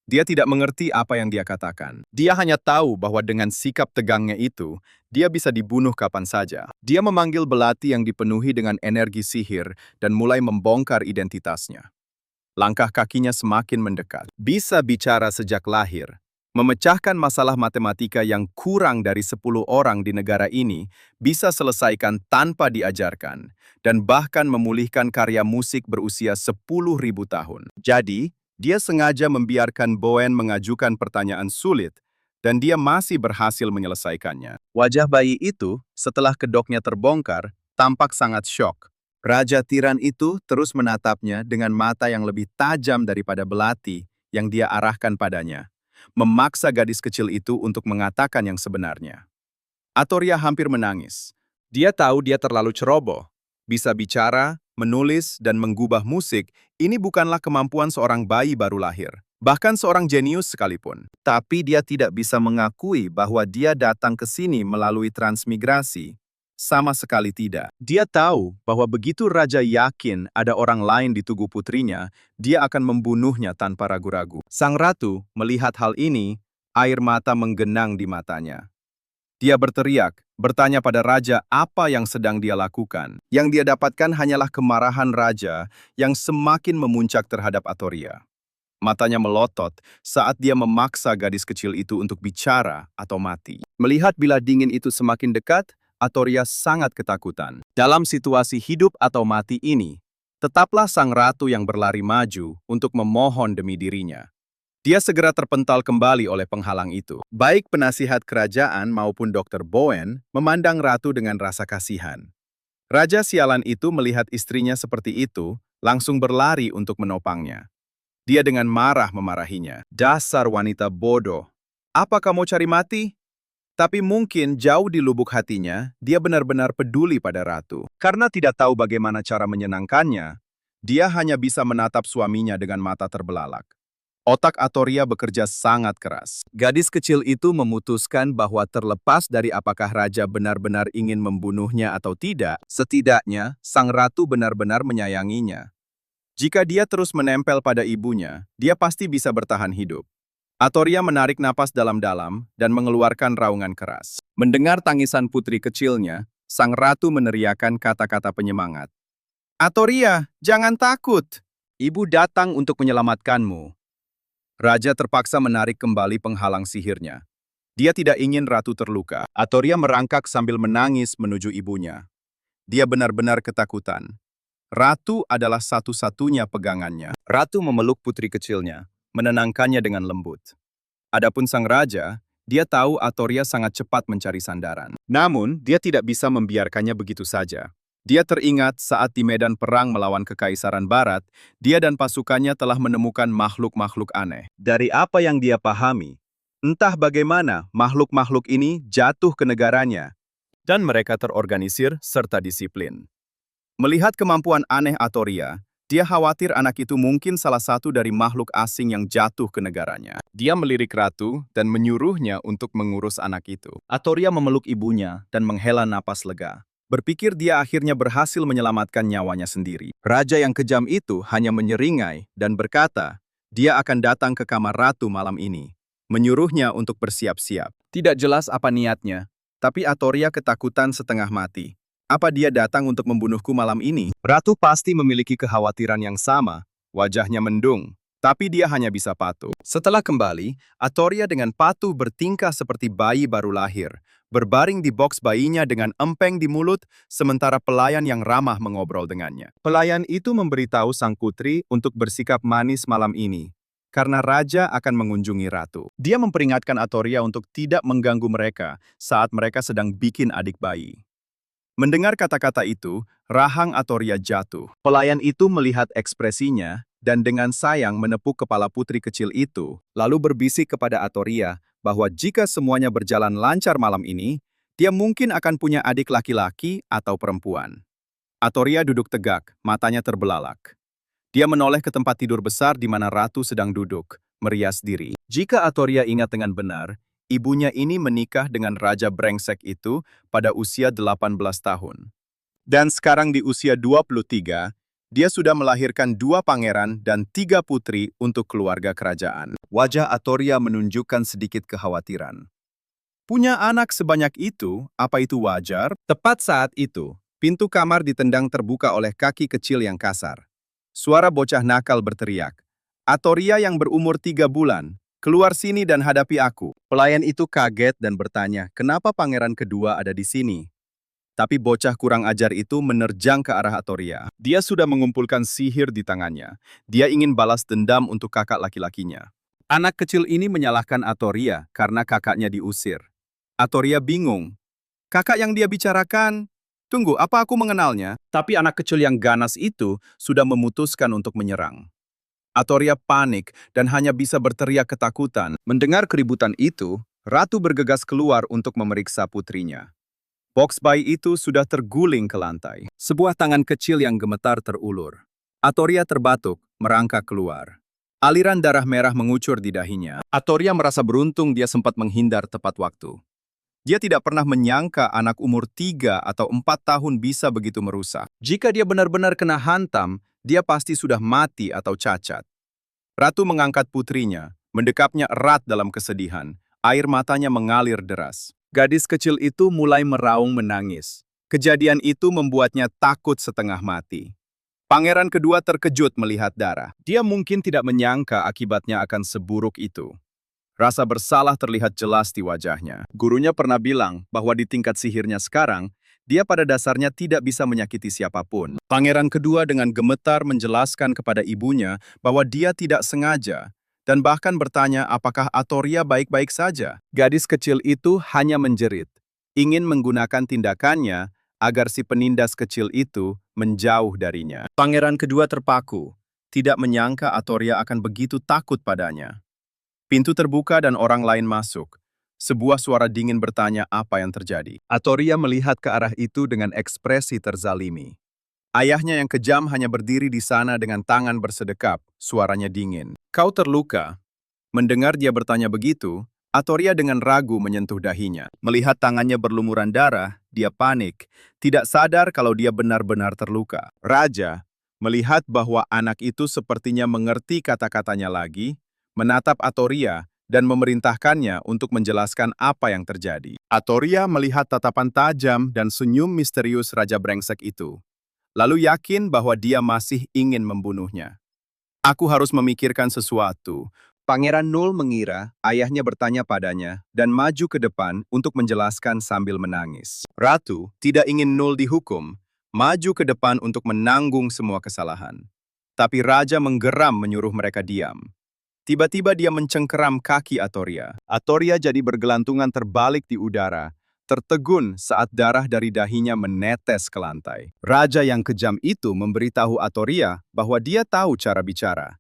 S1: Dia tidak mengerti apa yang dia katakan. Dia hanya tahu bahwa dengan sikap tegangnya itu, dia bisa dibunuh kapan saja. Dia memanggil belati yang dipenuhi dengan energi sihir dan mulai membongkar identitasnya. Langkah kakinya semakin mendekat. Bisa bicara sejak lahir. Memecahkan masalah matematika yang kurang dari 10 orang di negara ini bisa selesaikan tanpa diajarkan, dan bahkan memulihkan karya musik berusia 10.000 tahun. Jadi, dia sengaja membiarkan Bowen mengajukan pertanyaan sulit, dan dia masih berhasil menyelesaikannya. Wajah bayi itu, setelah kedoknya terbongkar, tampak sangat syok. Raja tiran itu terus menatapnya dengan mata yang lebih tajam daripada belati yang dia arahkan padanya, memaksa gadis kecil itu untuk mengatakan yang sebenarnya. Atoria hampir menangis. Dia tahu dia terlalu ceroboh. Bisa bicara, menulis, dan mengubah musik, ini bukanlah kemampuan seorang bayi baru lahir. Bahkan seorang jenius sekalipun. Tapi dia tidak bisa mengakui bahwa dia datang ke sini melalui transmigrasi. Sama sekali tidak. Dia tahu bahwa begitu raja yakin ada orang lain di tubuh putrinya, dia akan membunuhnya tanpa ragu-ragu. Sang ratu melihat hal ini, air mata menggenang di matanya. Dia berteriak, bertanya pada raja apa yang sedang dia lakukan. Yang dia dapatkan hanyalah kemarahan raja yang semakin memuncak terhadap Atoria. Matanya melotot saat dia memaksa gadis kecil itu untuk bicara atau mati. Melihat bila dingin itu semakin dekat, Atoria sangat ketakutan. Dalam situasi hidup atau mati ini, tetaplah sang ratu yang berlari maju untuk memohon demi dirinya. Dia segera terpental kembali oleh penghalang itu. Baik penasihat kerajaan maupun Dr. Bowen memandang ratu dengan rasa kasihan. Raja sialan itu melihat istrinya seperti itu, langsung berlari untuk menopangnya. Dia dengan marah memarahinya. Dasar wanita bodoh. Apa kamu cari mati? Tapi mungkin jauh di lubuk hatinya, dia benar-benar peduli pada ratu. Karena tidak tahu bagaimana cara menyenangkannya, dia hanya bisa menatap suaminya dengan mata terbelalak. Otak Atoria bekerja sangat keras. Gadis kecil itu memutuskan bahwa terlepas dari apakah raja benar-benar ingin membunuhnya atau tidak, setidaknya sang ratu benar-benar menyayanginya. Jika dia terus menempel pada ibunya, dia pasti bisa bertahan hidup. Atoria menarik napas dalam-dalam dan mengeluarkan raungan keras. Mendengar tangisan putri kecilnya, sang ratu meneriakkan kata-kata penyemangat. Atoria, jangan takut. Ibu datang untuk menyelamatkanmu. Raja terpaksa menarik kembali penghalang sihirnya. Dia tidak ingin ratu terluka. Atoria merangkak sambil menangis menuju ibunya. Dia benar-benar ketakutan. Ratu adalah satu-satunya pegangannya. Ratu memeluk putri kecilnya, menenangkannya dengan lembut. Adapun sang raja, dia tahu Atoria sangat cepat mencari sandaran. Namun, dia tidak bisa membiarkannya begitu saja. Dia teringat saat di medan perang melawan Kekaisaran Barat, dia dan pasukannya telah menemukan makhluk-makhluk aneh. Dari apa yang dia pahami, entah bagaimana makhluk-makhluk ini jatuh ke negaranya, dan mereka terorganisir serta disiplin. Melihat kemampuan aneh Atoria, dia khawatir anak itu mungkin salah satu dari makhluk asing yang jatuh ke negaranya. Dia melirik ratu dan menyuruhnya untuk mengurus anak itu. Atoria memeluk ibunya dan menghela napas lega. Berpikir dia akhirnya berhasil menyelamatkan nyawanya sendiri. Raja yang kejam itu hanya menyeringai dan berkata, dia akan datang ke kamar ratu malam ini, menyuruhnya untuk bersiap-siap. Tidak jelas apa niatnya, tapi Atoria ketakutan setengah mati. Apa dia datang untuk membunuhku malam ini? Ratu pasti memiliki kekhawatiran yang sama. Wajahnya mendung, tapi dia hanya bisa patuh. Setelah kembali, Atoria dengan patuh bertingkah seperti bayi baru lahir, berbaring di boks bayinya dengan empeng di mulut, sementara pelayan yang ramah mengobrol dengannya. Pelayan itu memberitahu sang putri untuk bersikap manis malam ini, karena raja akan mengunjungi ratu. Dia memperingatkan Atoria untuk tidak mengganggu mereka saat mereka sedang bikin adik bayi. Mendengar kata-kata itu, rahang Atoria jatuh. Pelayan itu melihat ekspresinya dan dengan sayang menepuk kepala putri kecil itu, lalu berbisik kepada Atoria bahwa jika semuanya berjalan lancar malam ini, dia mungkin akan punya adik laki-laki atau perempuan. Atoria duduk tegak, matanya terbelalak. Dia menoleh ke tempat tidur besar di mana ratu sedang duduk, merias diri. Jika Atoria ingat dengan benar, ibunya ini menikah dengan raja brengsek itu pada usia 18 tahun. Dan sekarang di usia 23, dia sudah melahirkan 2 pangeran dan 3 putri untuk keluarga kerajaan. Wajah Atoria menunjukkan sedikit kekhawatiran. Punya anak sebanyak itu, apa itu wajar? Tepat saat itu, pintu kamar ditendang terbuka oleh kaki kecil yang kasar. Suara bocah nakal berteriak, Atoria yang berumur 3 bulan, keluar sini dan hadapi aku. Pelayan itu kaget dan bertanya, kenapa pangeran kedua ada di sini? Tapi bocah kurang ajar itu menerjang ke arah Atoria. Dia sudah mengumpulkan sihir di tangannya. Dia ingin balas dendam untuk kakak laki-lakinya. Anak kecil ini menyalahkan Atoria karena kakaknya diusir. Atoria bingung. Kakak yang dia bicarakan, tunggu, apa aku mengenalnya? Tapi anak kecil yang ganas itu sudah memutuskan untuk menyerang. Atoria panik dan hanya bisa berteriak ketakutan. Mendengar keributan itu, ratu bergegas keluar untuk memeriksa putrinya. Boks bayi itu sudah terguling ke lantai. Sebuah tangan kecil yang gemetar terulur. Atoria terbatuk, merangkak keluar. Aliran darah merah mengucur di dahinya. Atoria merasa beruntung dia sempat menghindar tepat waktu. Dia tidak pernah menyangka anak umur 3 atau 4 tahun bisa begitu merusak. Jika dia benar-benar kena hantam, dia pasti sudah mati atau cacat. Ratu mengangkat putrinya, mendekapnya erat dalam kesedihan. Air matanya mengalir deras. Gadis kecil itu mulai meraung menangis. Kejadian itu membuatnya takut setengah mati. Pangeran kedua terkejut melihat darah. Dia mungkin tidak menyangka akibatnya akan seburuk itu. Rasa bersalah terlihat jelas di wajahnya. Gurunya pernah bilang bahwa di tingkat sihirnya sekarang, dia pada dasarnya tidak bisa menyakiti siapapun. Pangeran kedua dengan gemetar menjelaskan kepada ibunya bahwa dia tidak sengaja, dan bahkan bertanya apakah Atoria baik-baik saja. Gadis kecil itu hanya menjerit, ingin menggunakan tindakannya agar si penindas kecil itu menjauh darinya. Pangeran kedua terpaku, tidak menyangka Atoria akan begitu takut padanya. Pintu terbuka dan orang lain masuk. Sebuah suara dingin bertanya apa yang terjadi. Atoria melihat ke arah itu dengan ekspresi terzalimi. Ayahnya yang kejam hanya berdiri di sana dengan tangan bersedekap, suaranya dingin. Kau terluka? Mendengar dia bertanya begitu, Atoria dengan ragu menyentuh dahinya. Melihat tangannya berlumuran darah, dia panik, tidak sadar kalau dia benar-benar terluka. Raja, melihat bahwa anak itu sepertinya mengerti kata-katanya lagi, menatap Atoria dan memerintahkannya untuk menjelaskan apa yang terjadi. Atoria melihat tatapan tajam dan senyum misterius Raja Brengsek itu, lalu yakin bahwa dia masih ingin membunuhnya. Aku harus memikirkan sesuatu. Pangeran Nul mengira ayahnya bertanya padanya dan maju ke depan untuk menjelaskan sambil menangis. Ratu tidak ingin Nul dihukum, maju ke depan untuk menanggung semua kesalahan. Tapi Raja menggeram menyuruh mereka diam. Tiba-tiba dia mencengkeram kaki Atoria. Atoria jadi bergelantungan terbalik di udara, tertegun saat darah dari dahinya menetes ke lantai. Raja yang kejam itu memberitahu Atoria bahwa dia tahu cara bicara,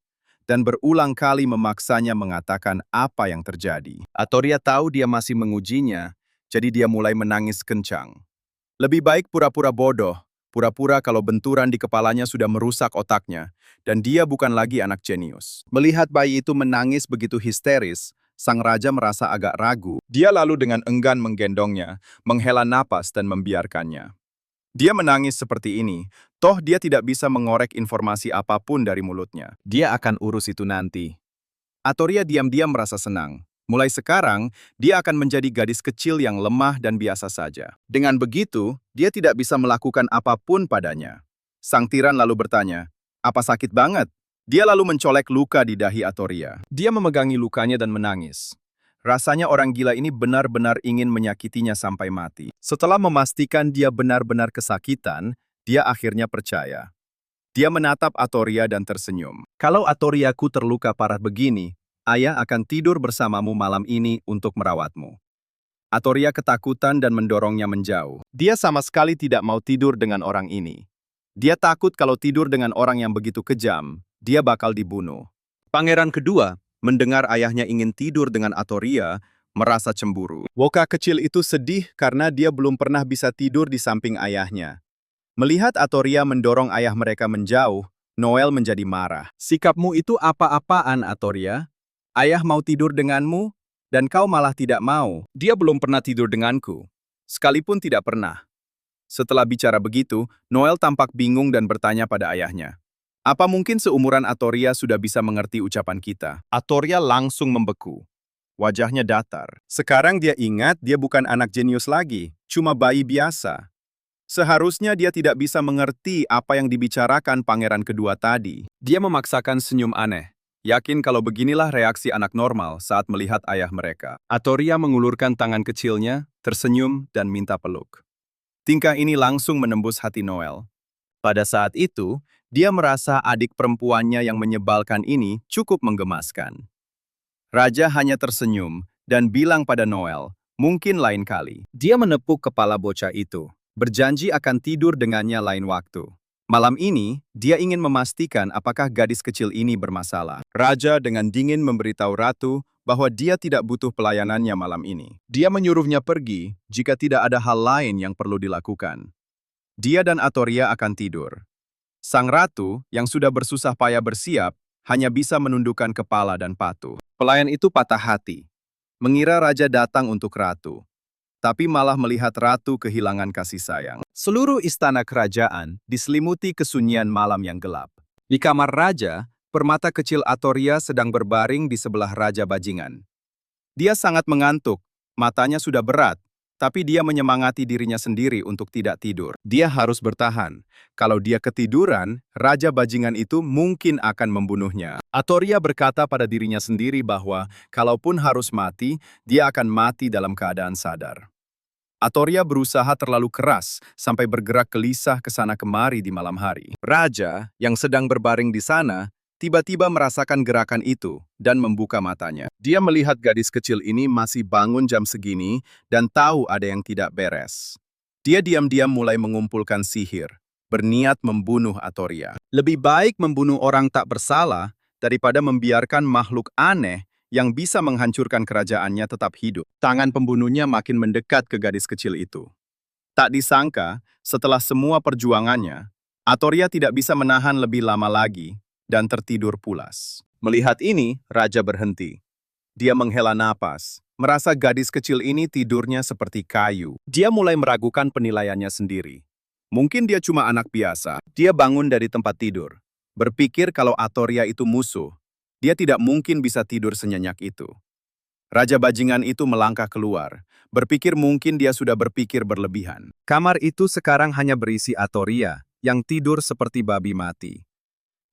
S1: dan berulang kali memaksanya mengatakan apa yang terjadi. Atoria tahu dia masih mengujinya, jadi dia mulai menangis kencang. Lebih baik pura-pura bodoh, pura-pura kalau benturan di kepalanya sudah merusak otaknya, dan dia bukan lagi anak jenius. Melihat bayi itu menangis begitu histeris, sang raja merasa agak ragu. Dia lalu dengan enggan menggendongnya, menghela napas dan membiarkannya. Dia menangis seperti ini, toh dia tidak bisa mengorek informasi apapun dari mulutnya. Dia akan urus itu nanti. Atoria diam-diam merasa senang. Mulai sekarang, dia akan menjadi gadis kecil yang lemah dan biasa saja. Dengan begitu, dia tidak bisa melakukan apapun padanya. Sang tiran lalu bertanya, "Apa sakit banget?" Dia lalu mencolek luka di dahi Atoria. Dia memegangi lukanya dan menangis. Rasanya orang gila ini benar-benar ingin menyakitinya sampai mati. Setelah memastikan dia benar-benar kesakitan, dia akhirnya percaya. Dia menatap Atoria dan tersenyum. "Kalau Atoriaku terluka parah begini, ayah akan tidur bersamamu malam ini untuk merawatmu." Atoria ketakutan dan mendorongnya menjauh. Dia sama sekali tidak mau tidur dengan orang ini. Dia takut kalau tidur dengan orang yang begitu kejam, dia bakal dibunuh. Pangeran kedua, mendengar ayahnya ingin tidur dengan Atoria, merasa cemburu. Woka kecil itu sedih karena dia belum pernah bisa tidur di samping ayahnya. Melihat Atoria mendorong ayah mereka menjauh, Noel menjadi marah. "Sikapmu itu apa-apaan, Atoria? Ayah mau tidur denganmu, dan kau malah tidak mau." Dia belum pernah tidur denganku. Sekalipun tidak pernah. Setelah bicara begitu, Noel tampak bingung dan bertanya pada ayahnya, "Apa mungkin seumuran Atoria sudah bisa mengerti ucapan kita?" Atoria langsung membeku. Wajahnya datar. Sekarang dia ingat dia bukan anak jenius lagi, cuma bayi biasa. Seharusnya dia tidak bisa mengerti apa yang dibicarakan pangeran kedua tadi. Dia memaksakan senyum aneh, yakin kalau beginilah reaksi anak normal saat melihat ayah mereka. Atoria mengulurkan tangan kecilnya, tersenyum dan minta peluk. Tingkah ini langsung menembus hati Noel. Pada saat itu, dia merasa adik perempuannya yang menyebalkan ini cukup menggemaskan. Raja hanya tersenyum dan bilang pada Noel, mungkin lain kali. Dia menepuk kepala bocah itu, berjanji akan tidur dengannya lain waktu. Malam ini, dia ingin memastikan apakah gadis kecil ini bermasalah. Raja dengan dingin memberitahu Ratu bahwa dia tidak butuh pelayanannya malam ini. Dia menyuruhnya pergi jika tidak ada hal lain yang perlu dilakukan. Dia dan Atoria akan tidur. Sang Ratu, yang sudah bersusah payah bersiap, hanya bisa menundukkan kepala dan patuh. Pelayan itu patah hati, mengira Raja datang untuk Ratu, tapi malah melihat Ratu kehilangan kasih sayang. Seluruh istana kerajaan diselimuti kesunyian malam yang gelap. Di kamar Raja, permata kecil Atoria sedang berbaring di sebelah Raja Bajingan. Dia sangat mengantuk, matanya sudah berat, tapi dia menyemangati dirinya sendiri untuk tidak tidur. Dia harus bertahan. Kalau dia ketiduran, Raja Bajingan itu mungkin akan membunuhnya. Atoria berkata pada dirinya sendiri bahwa kalaupun harus mati, dia akan mati dalam keadaan sadar. Atoria berusaha terlalu keras sampai bergerak gelisah ke sana kemari di malam hari. Raja, yang sedang berbaring di sana, tiba-tiba merasakan gerakan itu dan membuka matanya. Dia melihat gadis kecil ini masih bangun jam segini dan tahu ada yang tidak beres. Dia diam-diam mulai mengumpulkan sihir, berniat membunuh Atoria. Lebih baik membunuh orang tak bersalah daripada membiarkan makhluk aneh yang bisa menghancurkan kerajaannya tetap hidup. Tangan pembunuhnya makin mendekat ke gadis kecil itu. Tak disangka, setelah semua perjuangannya, Atoria tidak bisa menahan lebih lama lagi dan tertidur pulas. Melihat ini, Raja berhenti. Dia menghela napas, merasa gadis kecil ini tidurnya seperti kayu. Dia mulai meragukan penilaiannya sendiri. Mungkin dia cuma anak biasa. Dia bangun dari tempat tidur, berpikir kalau Atoria itu musuh. Dia tidak mungkin bisa tidur senyenyak itu. Raja Bajingan itu melangkah keluar, berpikir mungkin dia sudah berpikir berlebihan. Kamar itu sekarang hanya berisi Atoria, yang tidur seperti babi mati.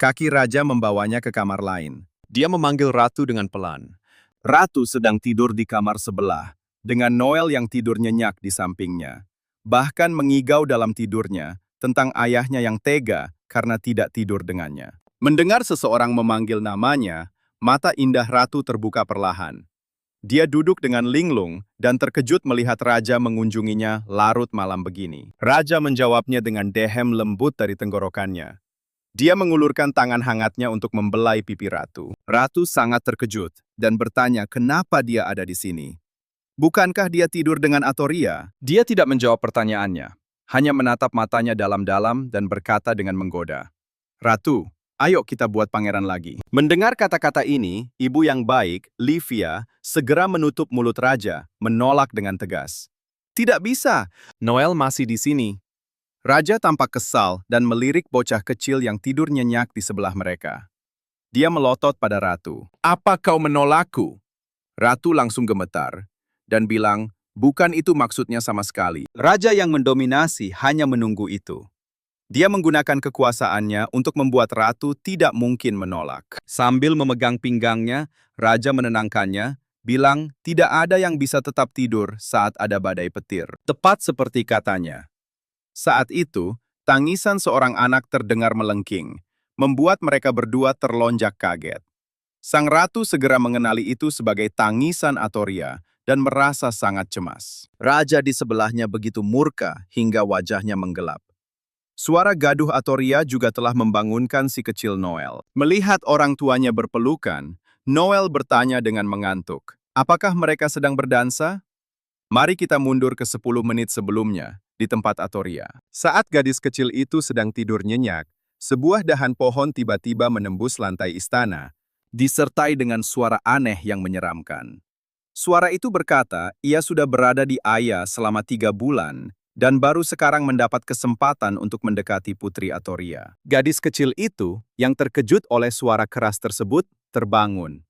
S1: Kaki Raja membawanya ke kamar lain. Dia memanggil Ratu dengan pelan. Ratu sedang tidur di kamar sebelah, dengan Noel yang tidur nyenyak di sampingnya. Bahkan mengigau dalam tidurnya tentang ayahnya yang tega karena tidak tidur dengannya. Mendengar seseorang memanggil namanya, mata indah Ratu terbuka perlahan. Dia duduk dengan linglung dan terkejut melihat Raja mengunjunginya larut malam begini. Raja menjawabnya dengan dehem lembut dari tenggorokannya. Dia mengulurkan tangan hangatnya untuk membelai pipi Ratu. Ratu sangat terkejut dan bertanya kenapa dia ada di sini. Bukankah dia tidur dengan Atoria? Dia tidak menjawab pertanyaannya, hanya menatap matanya dalam-dalam dan berkata dengan menggoda. Ratu, ayo kita buat pangeran lagi. Mendengar kata-kata ini, ibu yang baik, Livia, segera menutup mulut Raja, menolak dengan tegas. Tidak bisa, Noel masih di sini. Raja tampak kesal dan melirik bocah kecil yang tidur nyenyak di sebelah mereka. Dia melotot pada Ratu. Apa kau menolakku? Ratu langsung gemetar dan bilang, bukan itu maksudnya sama sekali. Raja yang mendominasi hanya menunggu itu. Dia menggunakan kekuasaannya untuk membuat Ratu tidak mungkin menolak. Sambil memegang pinggangnya, Raja menenangkannya, bilang tidak ada yang bisa tetap tidur saat ada badai petir. Tepat seperti katanya. Saat itu, tangisan seorang anak terdengar melengking, membuat mereka berdua terlonjak kaget. Sang Ratu segera mengenali itu sebagai tangisan Atoria dan merasa sangat cemas. Raja di sebelahnya begitu murka hingga wajahnya menggelap. Suara gaduh Atoria juga telah membangunkan si kecil Noel. Melihat orang tuanya berpelukan, Noel bertanya dengan mengantuk, apakah mereka sedang berdansa? Mari kita mundur ke 10 menit sebelumnya, di tempat Atoria. Saat gadis kecil itu sedang tidur nyenyak, sebuah dahan pohon tiba-tiba menembus lantai istana, disertai dengan suara aneh yang menyeramkan. Suara itu berkata, ia sudah berada di Aya selama 3 bulan, dan baru sekarang mendapat kesempatan untuk mendekati Putri Atoria. Gadis kecil itu, yang terkejut oleh suara keras tersebut, terbangun.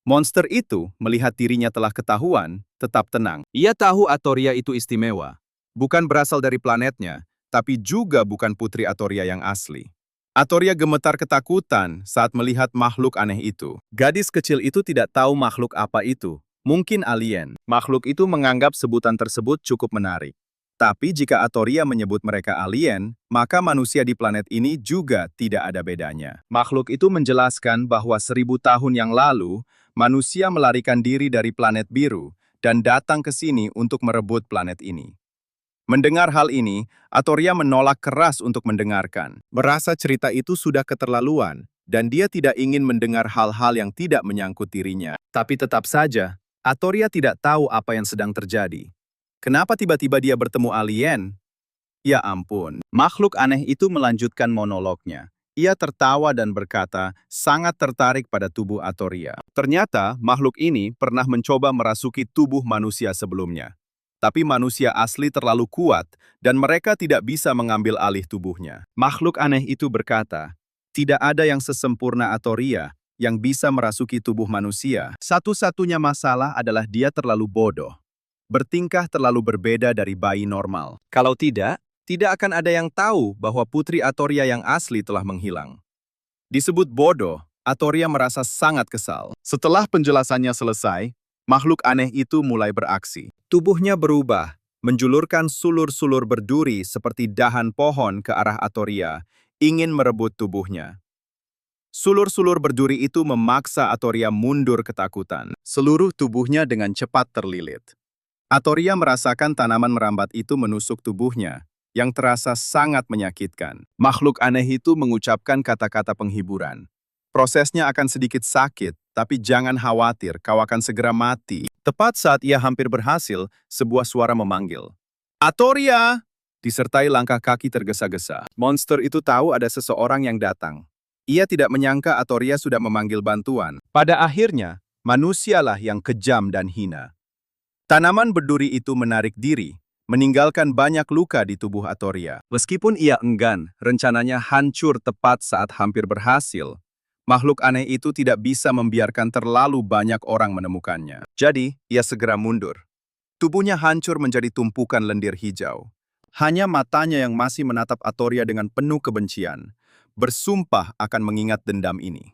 S1: Monster itu, melihat dirinya telah ketahuan, tetap tenang. Ia tahu Atoria itu istimewa. Bukan berasal dari planetnya, tapi juga bukan Putri Atoria yang asli. Atoria gemetar ketakutan saat melihat makhluk aneh itu. Gadis kecil itu tidak tahu makhluk apa itu. Mungkin alien. Makhluk itu menganggap sebutan tersebut cukup menarik. Tapi jika Atoria menyebut mereka alien, maka manusia di planet ini juga tidak ada bedanya. Makhluk itu menjelaskan bahwa 1000 tahun yang lalu, manusia melarikan diri dari planet biru dan datang ke sini untuk merebut planet ini. Mendengar hal ini, Atoria menolak keras untuk mendengarkan. Merasa cerita itu sudah keterlaluan, dan dia tidak ingin mendengar hal-hal yang tidak menyangkut dirinya. Tapi tetap saja, Atoria tidak tahu apa yang sedang terjadi. Kenapa tiba-tiba dia bertemu alien? Ya ampun, makhluk aneh itu melanjutkan monolognya. Ia tertawa dan berkata, sangat tertarik pada tubuh Atoria. Ternyata, makhluk ini pernah mencoba merasuki tubuh manusia sebelumnya. Tapi manusia asli terlalu kuat, dan mereka tidak bisa mengambil alih tubuhnya. Makhluk aneh itu berkata, tidak ada yang sesempurna Atoria yang bisa merasuki tubuh manusia. Satu-satunya masalah adalah dia terlalu bodoh. bertingkah terlalu berbeda dari bayi normal. Kalau tidak, tidak akan ada yang tahu bahwa Putri Atoria yang asli telah menghilang. Disebut bodoh, Atoria merasa sangat kesal. Setelah penjelasannya selesai, makhluk aneh itu mulai beraksi. Tubuhnya berubah, menjulurkan sulur-sulur berduri seperti dahan pohon ke arah Atoria, ingin merebut tubuhnya. Sulur-sulur berduri itu memaksa Atoria mundur ketakutan. Seluruh tubuhnya dengan cepat terlilit. Atoria merasakan tanaman merambat itu menusuk tubuhnya, yang terasa sangat menyakitkan. Makhluk aneh itu mengucapkan kata-kata penghiburan. Prosesnya akan sedikit sakit, tapi jangan khawatir, kau akan segera mati. Tepat saat ia hampir berhasil, sebuah suara memanggil. Atoria! Disertai langkah kaki tergesa-gesa. Monster itu tahu ada seseorang yang datang. Ia tidak menyangka Atoria sudah memanggil bantuan. Pada akhirnya, manusialah yang kejam dan hina. Tanaman berduri itu menarik diri, meninggalkan banyak luka di tubuh Atoria. Meskipun ia enggan, rencananya hancur tepat saat hampir berhasil. Makhluk aneh itu tidak bisa membiarkan terlalu banyak orang menemukannya. Jadi, ia segera mundur. Tubuhnya hancur menjadi tumpukan lendir hijau. Hanya matanya yang masih menatap Atoria dengan penuh kebencian, bersumpah akan mengingat dendam ini.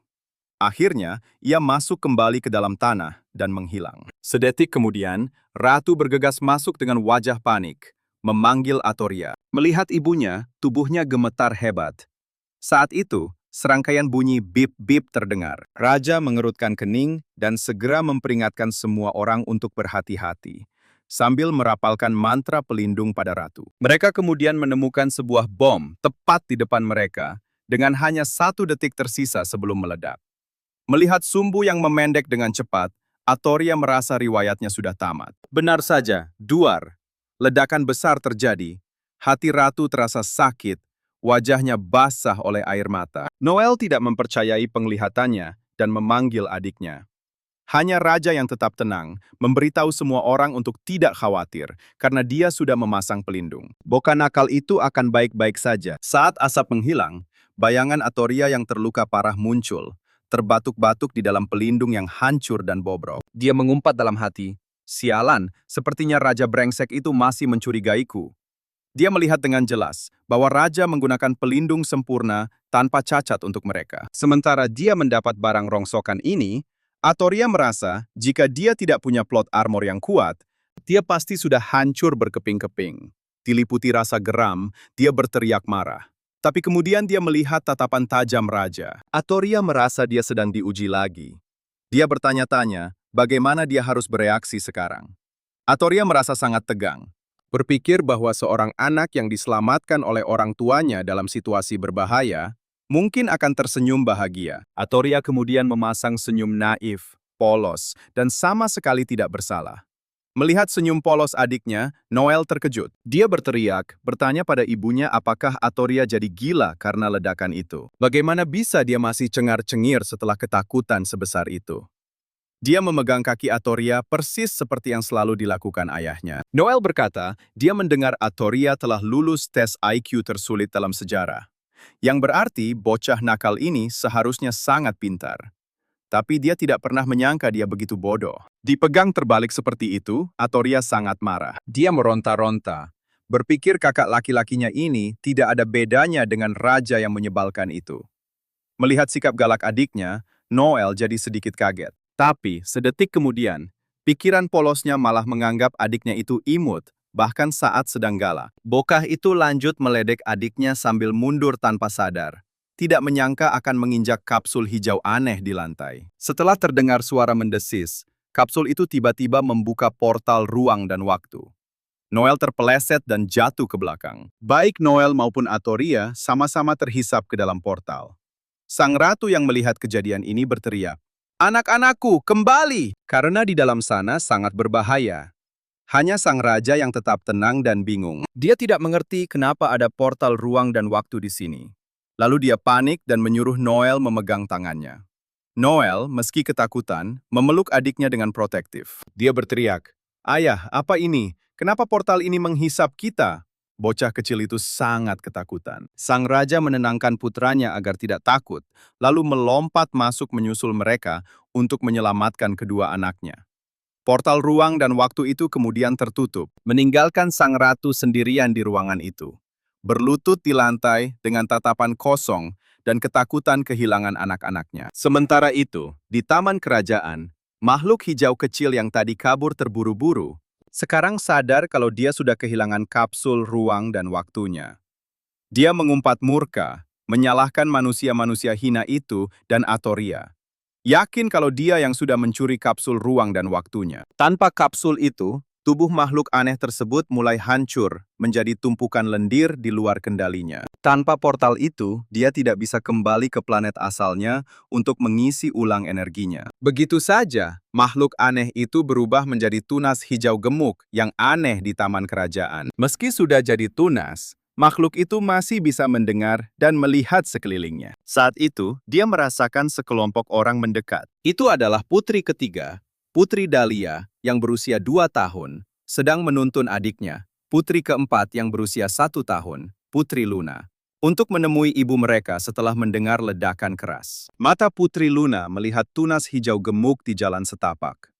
S1: Akhirnya, ia masuk kembali ke dalam tanah dan menghilang. Sedetik kemudian, Ratu bergegas masuk dengan wajah panik, memanggil Atoria. Melihat ibunya, tubuhnya gemetar hebat. Saat itu, serangkaian bunyi bip-bip terdengar. Raja mengerutkan kening dan segera memperingatkan semua orang untuk berhati-hati, sambil merapalkan mantra pelindung pada ratu. Mereka kemudian menemukan sebuah bom tepat di depan mereka, dengan hanya 1 detik tersisa sebelum meledak. Melihat sumbu yang memendek dengan cepat, Atoria merasa riwayatnya sudah tamat. Benar saja, duar. Ledakan besar terjadi. Hati ratu terasa sakit, wajahnya basah oleh air mata. Noel tidak mempercayai penglihatannya dan memanggil adiknya. Hanya raja yang tetap tenang, memberitahu semua orang untuk tidak khawatir, karena dia sudah memasang pelindung. Boka nakal itu akan baik-baik saja. Saat asap menghilang, bayangan Atoria yang terluka parah muncul, terbatuk-batuk di dalam pelindung yang hancur dan bobrok. Dia mengumpat dalam hati, sialan, sepertinya raja brengsek itu masih mencurigaiku. Dia melihat dengan jelas bahwa raja menggunakan pelindung sempurna tanpa cacat untuk mereka. Sementara dia mendapat barang rongsokan ini, Atoria merasa jika dia tidak punya plot armor yang kuat, dia pasti sudah hancur berkeping-keping. Diliputi rasa geram, dia berteriak marah. Tapi kemudian dia melihat tatapan tajam raja. Atoria merasa dia sedang diuji lagi. Dia bertanya-tanya bagaimana dia harus bereaksi sekarang. Atoria merasa sangat tegang. Berpikir bahwa seorang anak yang diselamatkan oleh orang tuanya dalam situasi berbahaya, mungkin akan tersenyum bahagia. Atoria kemudian memasang senyum naif, polos, dan sama sekali tidak bersalah. Melihat senyum polos adiknya, Noel terkejut. Dia berteriak, bertanya pada ibunya apakah Atoria jadi gila karena ledakan itu. Bagaimana bisa dia masih cengar-cengir setelah ketakutan sebesar itu? Dia memegang kaki Atoria persis seperti yang selalu dilakukan ayahnya. Noel berkata, dia mendengar Atoria telah lulus tes IQ tersulit dalam sejarah. Yang berarti bocah nakal ini seharusnya sangat pintar. Tapi dia tidak pernah menyangka dia begitu bodoh. Dipegang terbalik seperti itu, Atoria sangat marah. Dia meronta-ronta, berpikir kakak laki-lakinya ini tidak ada bedanya dengan raja yang menyebalkan itu. Melihat sikap galak adiknya, Noel jadi sedikit kaget. Tapi sedetik kemudian, pikiran polosnya malah menganggap adiknya itu imut, bahkan saat sedang galak. Bokah itu lanjut meledek adiknya sambil mundur tanpa sadar. Tidak menyangka akan menginjak kapsul hijau aneh di lantai. Setelah terdengar suara mendesis, kapsul itu tiba-tiba membuka portal ruang dan waktu. Noel terpeleset dan jatuh ke belakang. Baik Noel maupun Atoria sama-sama terhisap ke dalam portal. Sang ratu yang melihat kejadian ini berteriak, "Anak-anakku, kembali!" Karena di dalam sana sangat berbahaya. Hanya sang raja yang tetap tenang dan bingung. Dia tidak mengerti kenapa ada portal ruang dan waktu di sini. Lalu dia panik dan menyuruh Noel memegang tangannya. Noel, meski ketakutan, memeluk adiknya dengan protektif. Dia berteriak, "Ayah, apa ini? Kenapa portal ini menghisap kita?" Bocah kecil itu sangat ketakutan. Sang raja menenangkan putranya agar tidak takut, lalu melompat masuk menyusul mereka untuk menyelamatkan kedua anaknya. Portal ruang dan waktu itu kemudian tertutup, meninggalkan sang ratu sendirian di ruangan itu. Berlutut di lantai dengan tatapan kosong dan ketakutan kehilangan anak-anaknya. Sementara itu, di taman kerajaan, makhluk hijau kecil yang tadi kabur terburu-buru, sekarang sadar kalau dia sudah kehilangan kapsul ruang dan waktunya. Dia mengumpat murka, menyalahkan manusia-manusia hina itu dan Atoria. Yakin kalau dia yang sudah mencuri kapsul ruang dan waktunya. Tanpa kapsul itu, tubuh makhluk aneh tersebut mulai hancur, menjadi tumpukan lendir di luar kendalinya. Tanpa portal itu, dia tidak bisa kembali ke planet asalnya untuk mengisi ulang energinya. Begitu saja, makhluk aneh itu berubah menjadi tunas hijau gemuk yang aneh di taman kerajaan. Meski sudah jadi tunas, makhluk itu masih bisa mendengar dan melihat sekelilingnya. Saat itu, dia merasakan sekelompok orang mendekat. Itu adalah putri ketiga, Putri Dahlia, yang berusia 2 tahun, sedang menuntun adiknya, putri keempat yang berusia 1 tahun, Putri Luna, untuk menemui ibu mereka setelah mendengar ledakan keras. Mata Putri Luna melihat tunas hijau gemuk di jalan setapak.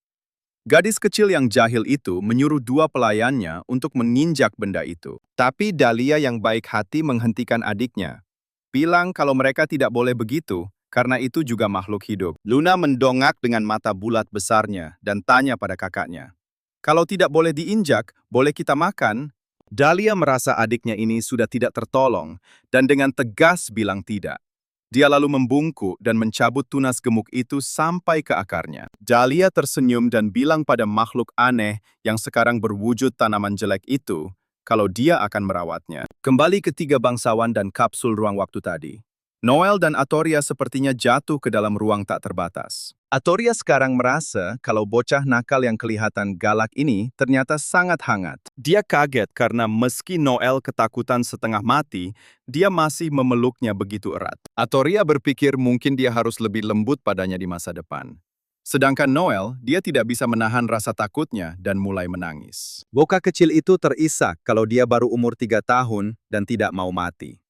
S1: Gadis kecil yang jahil itu menyuruh 2 pelayannya untuk menginjak benda itu. Tapi Dahlia yang baik hati menghentikan adiknya. Bilang kalau mereka tidak boleh begitu, karena itu juga makhluk hidup. Luna mendongak dengan mata bulat besarnya dan tanya pada kakaknya. Kalau tidak boleh diinjak, boleh kita makan? Dahlia merasa adiknya ini sudah tidak tertolong dan dengan tegas bilang tidak. Dia lalu membungkuk dan mencabut tunas gemuk itu sampai ke akarnya. Dahlia tersenyum dan bilang pada makhluk aneh yang sekarang berwujud tanaman jelek itu, kalau dia akan merawatnya. Kembali ke 3 bangsawan dan kapsul ruang waktu tadi. Noel dan Atoria sepertinya jatuh ke dalam ruang tak terbatas. Atoria sekarang merasa kalau bocah nakal yang kelihatan galak ini ternyata sangat hangat. Dia kaget karena meski Noel ketakutan setengah mati, dia masih memeluknya begitu erat. Atoria berpikir mungkin dia harus lebih lembut padanya di masa depan. Sedangkan Noel, dia tidak bisa menahan rasa takutnya dan mulai menangis. Bocah kecil itu terisak kalau dia baru umur 3 tahun dan tidak mau mati.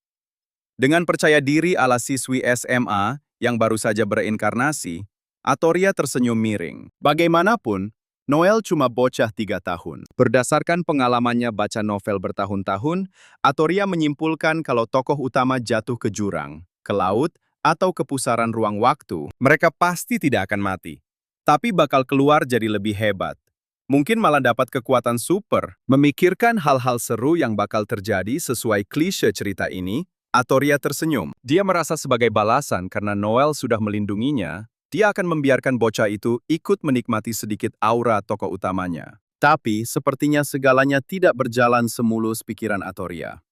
S1: Dengan percaya diri ala siswi SMA yang baru saja bereinkarnasi, Atoria tersenyum miring. Bagaimanapun, Noel cuma bocah 3 tahun. Berdasarkan pengalamannya baca novel bertahun-tahun, Atoria menyimpulkan kalau tokoh utama jatuh ke jurang, ke laut, atau ke pusaran ruang waktu, mereka pasti tidak akan mati. Tapi bakal keluar jadi lebih hebat. Mungkin malah dapat kekuatan super. Memikirkan hal-hal seru yang bakal terjadi sesuai klise cerita ini, Atoria tersenyum. Dia merasa sebagai balasan karena Noel sudah melindunginya, dia akan membiarkan bocah itu ikut menikmati sedikit aura tokoh utamanya. Tapi sepertinya segalanya tidak berjalan semulus pikiran Atoria.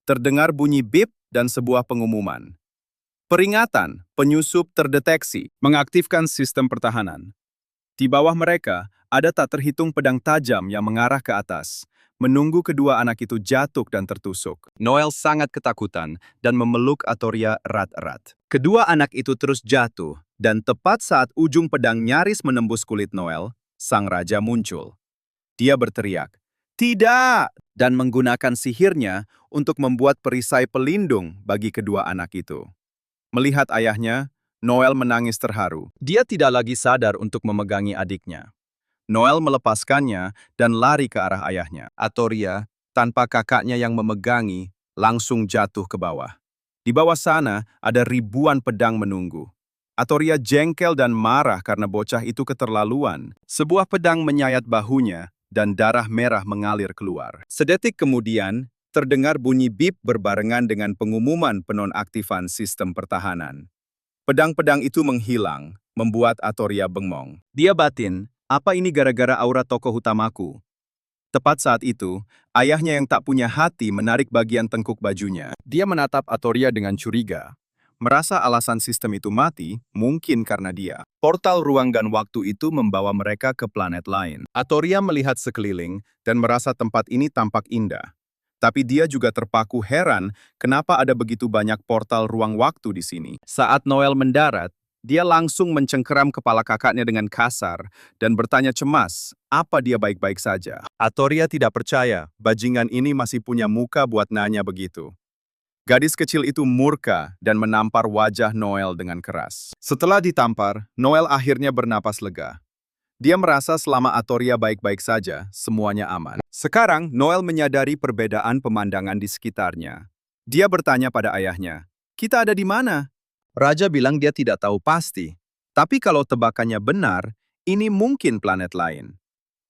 S1: Terdengar bunyi bip dan sebuah pengumuman. Peringatan, penyusup terdeteksi, mengaktifkan sistem pertahanan. Di bawah mereka, ada tak terhitung pedang tajam yang mengarah ke atas, menunggu kedua anak itu jatuh dan tertusuk. Noel sangat ketakutan dan memeluk Atoria erat-erat. Kedua anak itu terus jatuh, dan tepat saat ujung pedang nyaris menembus kulit Noel, sang raja muncul. Dia berteriak, "Tidak!" dan menggunakan sihirnya untuk membuat perisai pelindung bagi kedua anak itu. Melihat ayahnya, Noel menangis terharu. Dia tidak lagi sadar untuk memegangi adiknya. Noel melepaskannya dan lari ke arah ayahnya. Atoria, tanpa kakaknya yang memegangi, langsung jatuh ke bawah. Di bawah sana, ada ribuan pedang menunggu. Atoria jengkel dan marah karena bocah itu keterlaluan. Sebuah pedang menyayat bahunya, dan darah merah mengalir keluar. Sedetik kemudian, terdengar bunyi bip berbarengan dengan pengumuman penonaktifan sistem pertahanan. Pedang-pedang itu menghilang, membuat Atoria bengong. Dia batin, apa ini gara-gara aura tokoh utamaku? Tepat saat itu, ayahnya yang tak punya hati menarik bagian tengkuk bajunya. Dia menatap Atoria dengan curiga. Merasa alasan sistem itu mati, mungkin karena dia. Portal ruang dan waktu itu membawa mereka ke planet lain. Atoria melihat sekeliling dan merasa tempat ini tampak indah. Tapi dia juga terpaku heran kenapa ada begitu banyak portal ruang waktu di sini. Saat Noel mendarat, dia langsung mencengkeram kepala kakaknya dengan kasar dan bertanya cemas, apa dia baik-baik saja. Atoria tidak percaya, bajingan ini masih punya muka buat nanya begitu. Gadis kecil itu murka dan menampar wajah Noel dengan keras. Setelah ditampar, Noel akhirnya bernapas lega. Dia merasa selama Atoria baik-baik saja, semuanya aman. Sekarang, Noel menyadari perbedaan pemandangan di sekitarnya. Dia bertanya pada ayahnya, "Kita ada di mana?" Raja bilang dia tidak tahu pasti. Tapi kalau tebakannya benar, ini mungkin planet lain.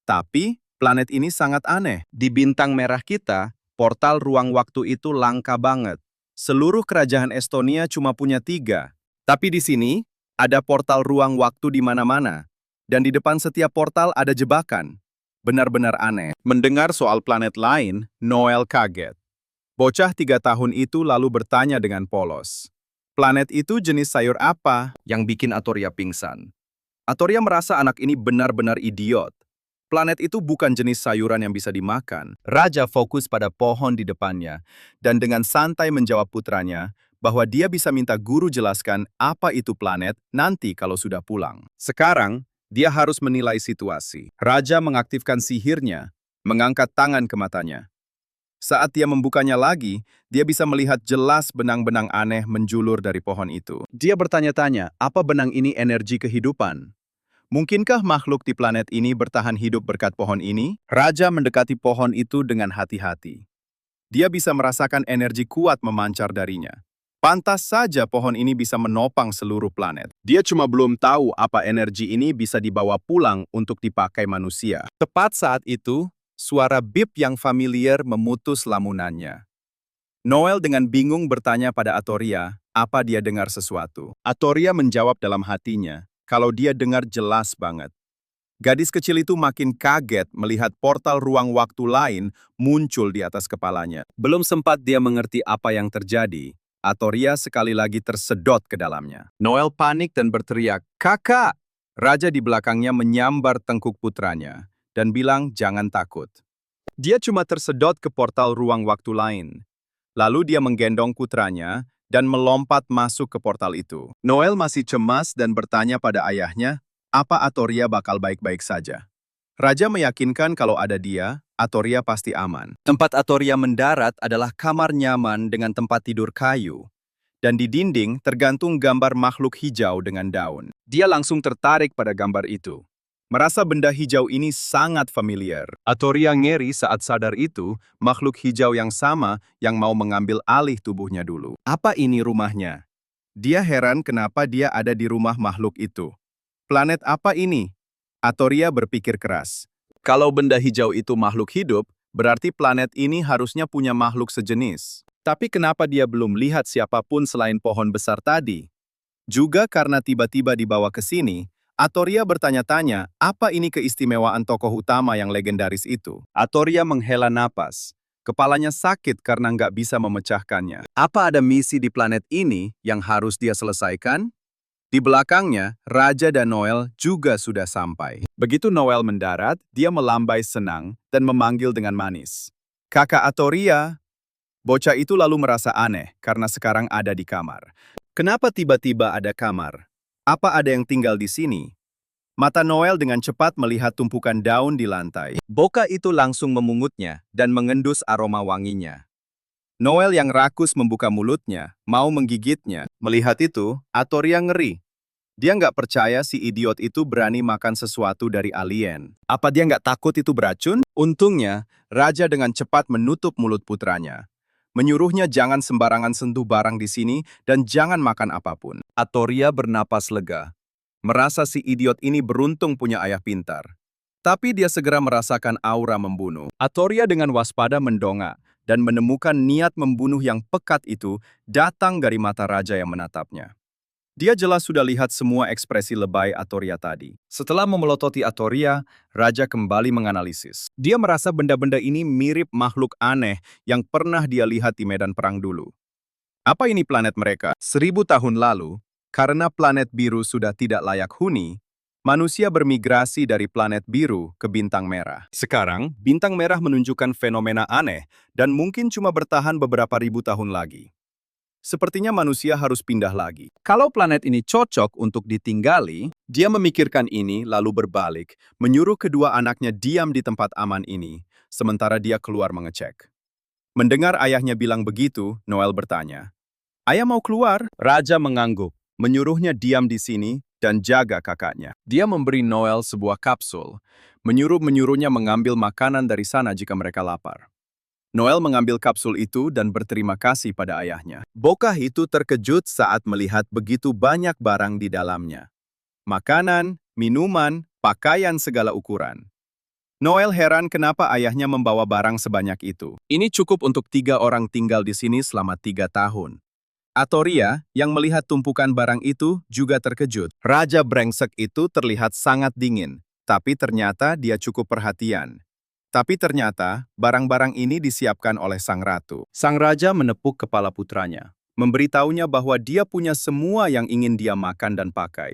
S1: Tapi, planet ini sangat aneh. Di bintang merah kita, portal ruang waktu itu langka banget. Seluruh kerajaan Estonia cuma punya 3. Tapi di sini, ada portal ruang waktu di mana-mana. Dan di depan setiap portal ada jebakan. Benar-benar aneh. Mendengar soal planet lain, Noel kaget. Bocah 3 tahun itu lalu bertanya dengan polos. Planet itu jenis sayur apa yang bikin Atoria pingsan? Atoria merasa anak ini benar-benar idiot. Planet itu bukan jenis sayuran yang bisa dimakan. Raja fokus pada pohon di depannya, dan dengan santai menjawab putranya bahwa dia bisa minta guru jelaskan apa itu planet nanti kalau sudah pulang. Sekarang, dia harus menilai situasi. Raja mengaktifkan sihirnya, mengangkat tangan ke matanya. Saat dia membukanya lagi, dia bisa melihat jelas benang-benang aneh menjulur dari pohon itu. Dia bertanya-tanya, apa benang ini energi kehidupan? Mungkinkah makhluk di planet ini bertahan hidup berkat pohon ini? Raja mendekati pohon itu dengan hati-hati. Dia bisa merasakan energi kuat memancar darinya. Pantas saja pohon ini bisa menopang seluruh planet. Dia cuma belum tahu apa energi ini bisa dibawa pulang untuk dipakai manusia. Tepat saat itu, suara bip yang familiar memutus lamunannya. Noel dengan bingung bertanya pada Atoria, apa dia dengar sesuatu. Atoria menjawab dalam hatinya, kalau dia dengar jelas banget. Gadis kecil itu makin kaget melihat portal ruang waktu lain muncul di atas kepalanya. Belum sempat dia mengerti apa yang terjadi, Atoria sekali lagi tersedot ke dalamnya. Noel panik dan berteriak, "Kakak!" Raja di belakangnya menyambar tengkuk putranya dan bilang jangan takut. Dia cuma tersedot ke portal ruang waktu lain. Lalu dia menggendong putranya dan melompat masuk ke portal itu. Noel masih cemas dan bertanya pada ayahnya, apa Atoria bakal baik-baik saja? Raja meyakinkan kalau ada dia, Atoria pasti aman. Tempat Atoria mendarat adalah kamar nyaman dengan tempat tidur kayu. Dan di dinding tergantung gambar makhluk hijau dengan daun. Dia langsung tertarik pada gambar itu. Merasa benda hijau ini sangat familiar. Atoria ngeri saat sadar itu, makhluk hijau yang sama yang mau mengambil alih tubuhnya dulu. Apa ini rumahnya? Dia heran kenapa dia ada di rumah makhluk itu. Planet apa ini? Atoria berpikir keras. Kalau benda hijau itu makhluk hidup, berarti planet ini harusnya punya makhluk sejenis. Tapi kenapa dia belum lihat siapapun selain pohon besar tadi? Juga karena tiba-tiba dibawa ke sini, Atoria bertanya-tanya, apa ini keistimewaan tokoh utama yang legendaris itu? Atoria menghela napas. Kepalanya sakit karena nggak bisa memecahkannya. Apa ada misi di planet ini yang harus dia selesaikan? Di belakangnya, Raja dan Noel juga sudah sampai. Begitu Noel mendarat, dia melambai senang dan memanggil dengan manis. Kakak Atoria. Bocah itu lalu merasa aneh karena sekarang ada di kamar. Kenapa tiba-tiba ada kamar? Apa ada yang tinggal di sini? Mata Noel dengan cepat melihat tumpukan daun di lantai. Bocah itu langsung memungutnya dan mengendus aroma wanginya. Noel yang rakus membuka mulutnya, mau menggigitnya. Melihat itu, Atoria ngeri. Dia nggak percaya si idiot itu berani makan sesuatu dari alien. Apa dia nggak takut itu beracun? Untungnya, Raja dengan cepat menutup mulut putranya. Menyuruhnya jangan sembarangan sentuh barang di sini dan jangan makan apapun. Atoria bernapas lega. Merasa si idiot ini beruntung punya ayah pintar. Tapi dia segera merasakan aura membunuh. Atoria dengan waspada mendongak dan menemukan niat membunuh yang pekat itu datang dari mata Raja yang menatapnya. Dia jelas sudah lihat semua ekspresi lebay Atoria tadi. Setelah memelototi Atoria, Raja kembali menganalisis. Dia merasa benda-benda ini mirip makhluk aneh yang pernah dia lihat di medan perang dulu. Apa ini planet mereka? 1000 tahun lalu, karena planet biru sudah tidak layak huni, manusia bermigrasi dari planet biru ke bintang merah. Sekarang, bintang merah menunjukkan fenomena aneh dan mungkin cuma bertahan beberapa ribu tahun lagi. Sepertinya manusia harus pindah lagi. Kalau planet ini cocok untuk ditinggali, dia memikirkan ini lalu berbalik, menyuruh kedua anaknya diam di tempat aman ini, sementara dia keluar mengecek. Mendengar ayahnya bilang begitu, Noel bertanya, "Ayah mau keluar?" Raja mengangguk, menyuruhnya diam di sini, dan jaga kakaknya. Dia memberi Noel sebuah kapsul, menyuruhnya mengambil makanan dari sana jika mereka lapar. Noel mengambil kapsul itu dan berterima kasih pada ayahnya. Bokah itu terkejut saat melihat begitu banyak barang di dalamnya. Makanan, minuman, pakaian segala ukuran. Noel heran kenapa ayahnya membawa barang sebanyak itu. Ini cukup untuk 3 orang tinggal di sini selama 3 tahun. Atoria, yang melihat tumpukan barang itu, juga terkejut. Raja brengsek itu terlihat sangat dingin, tapi ternyata dia cukup perhatian. Tapi ternyata, barang-barang ini disiapkan oleh sang ratu. Sang raja menepuk kepala putranya, memberitahunya bahwa dia punya semua yang ingin dia makan dan pakai.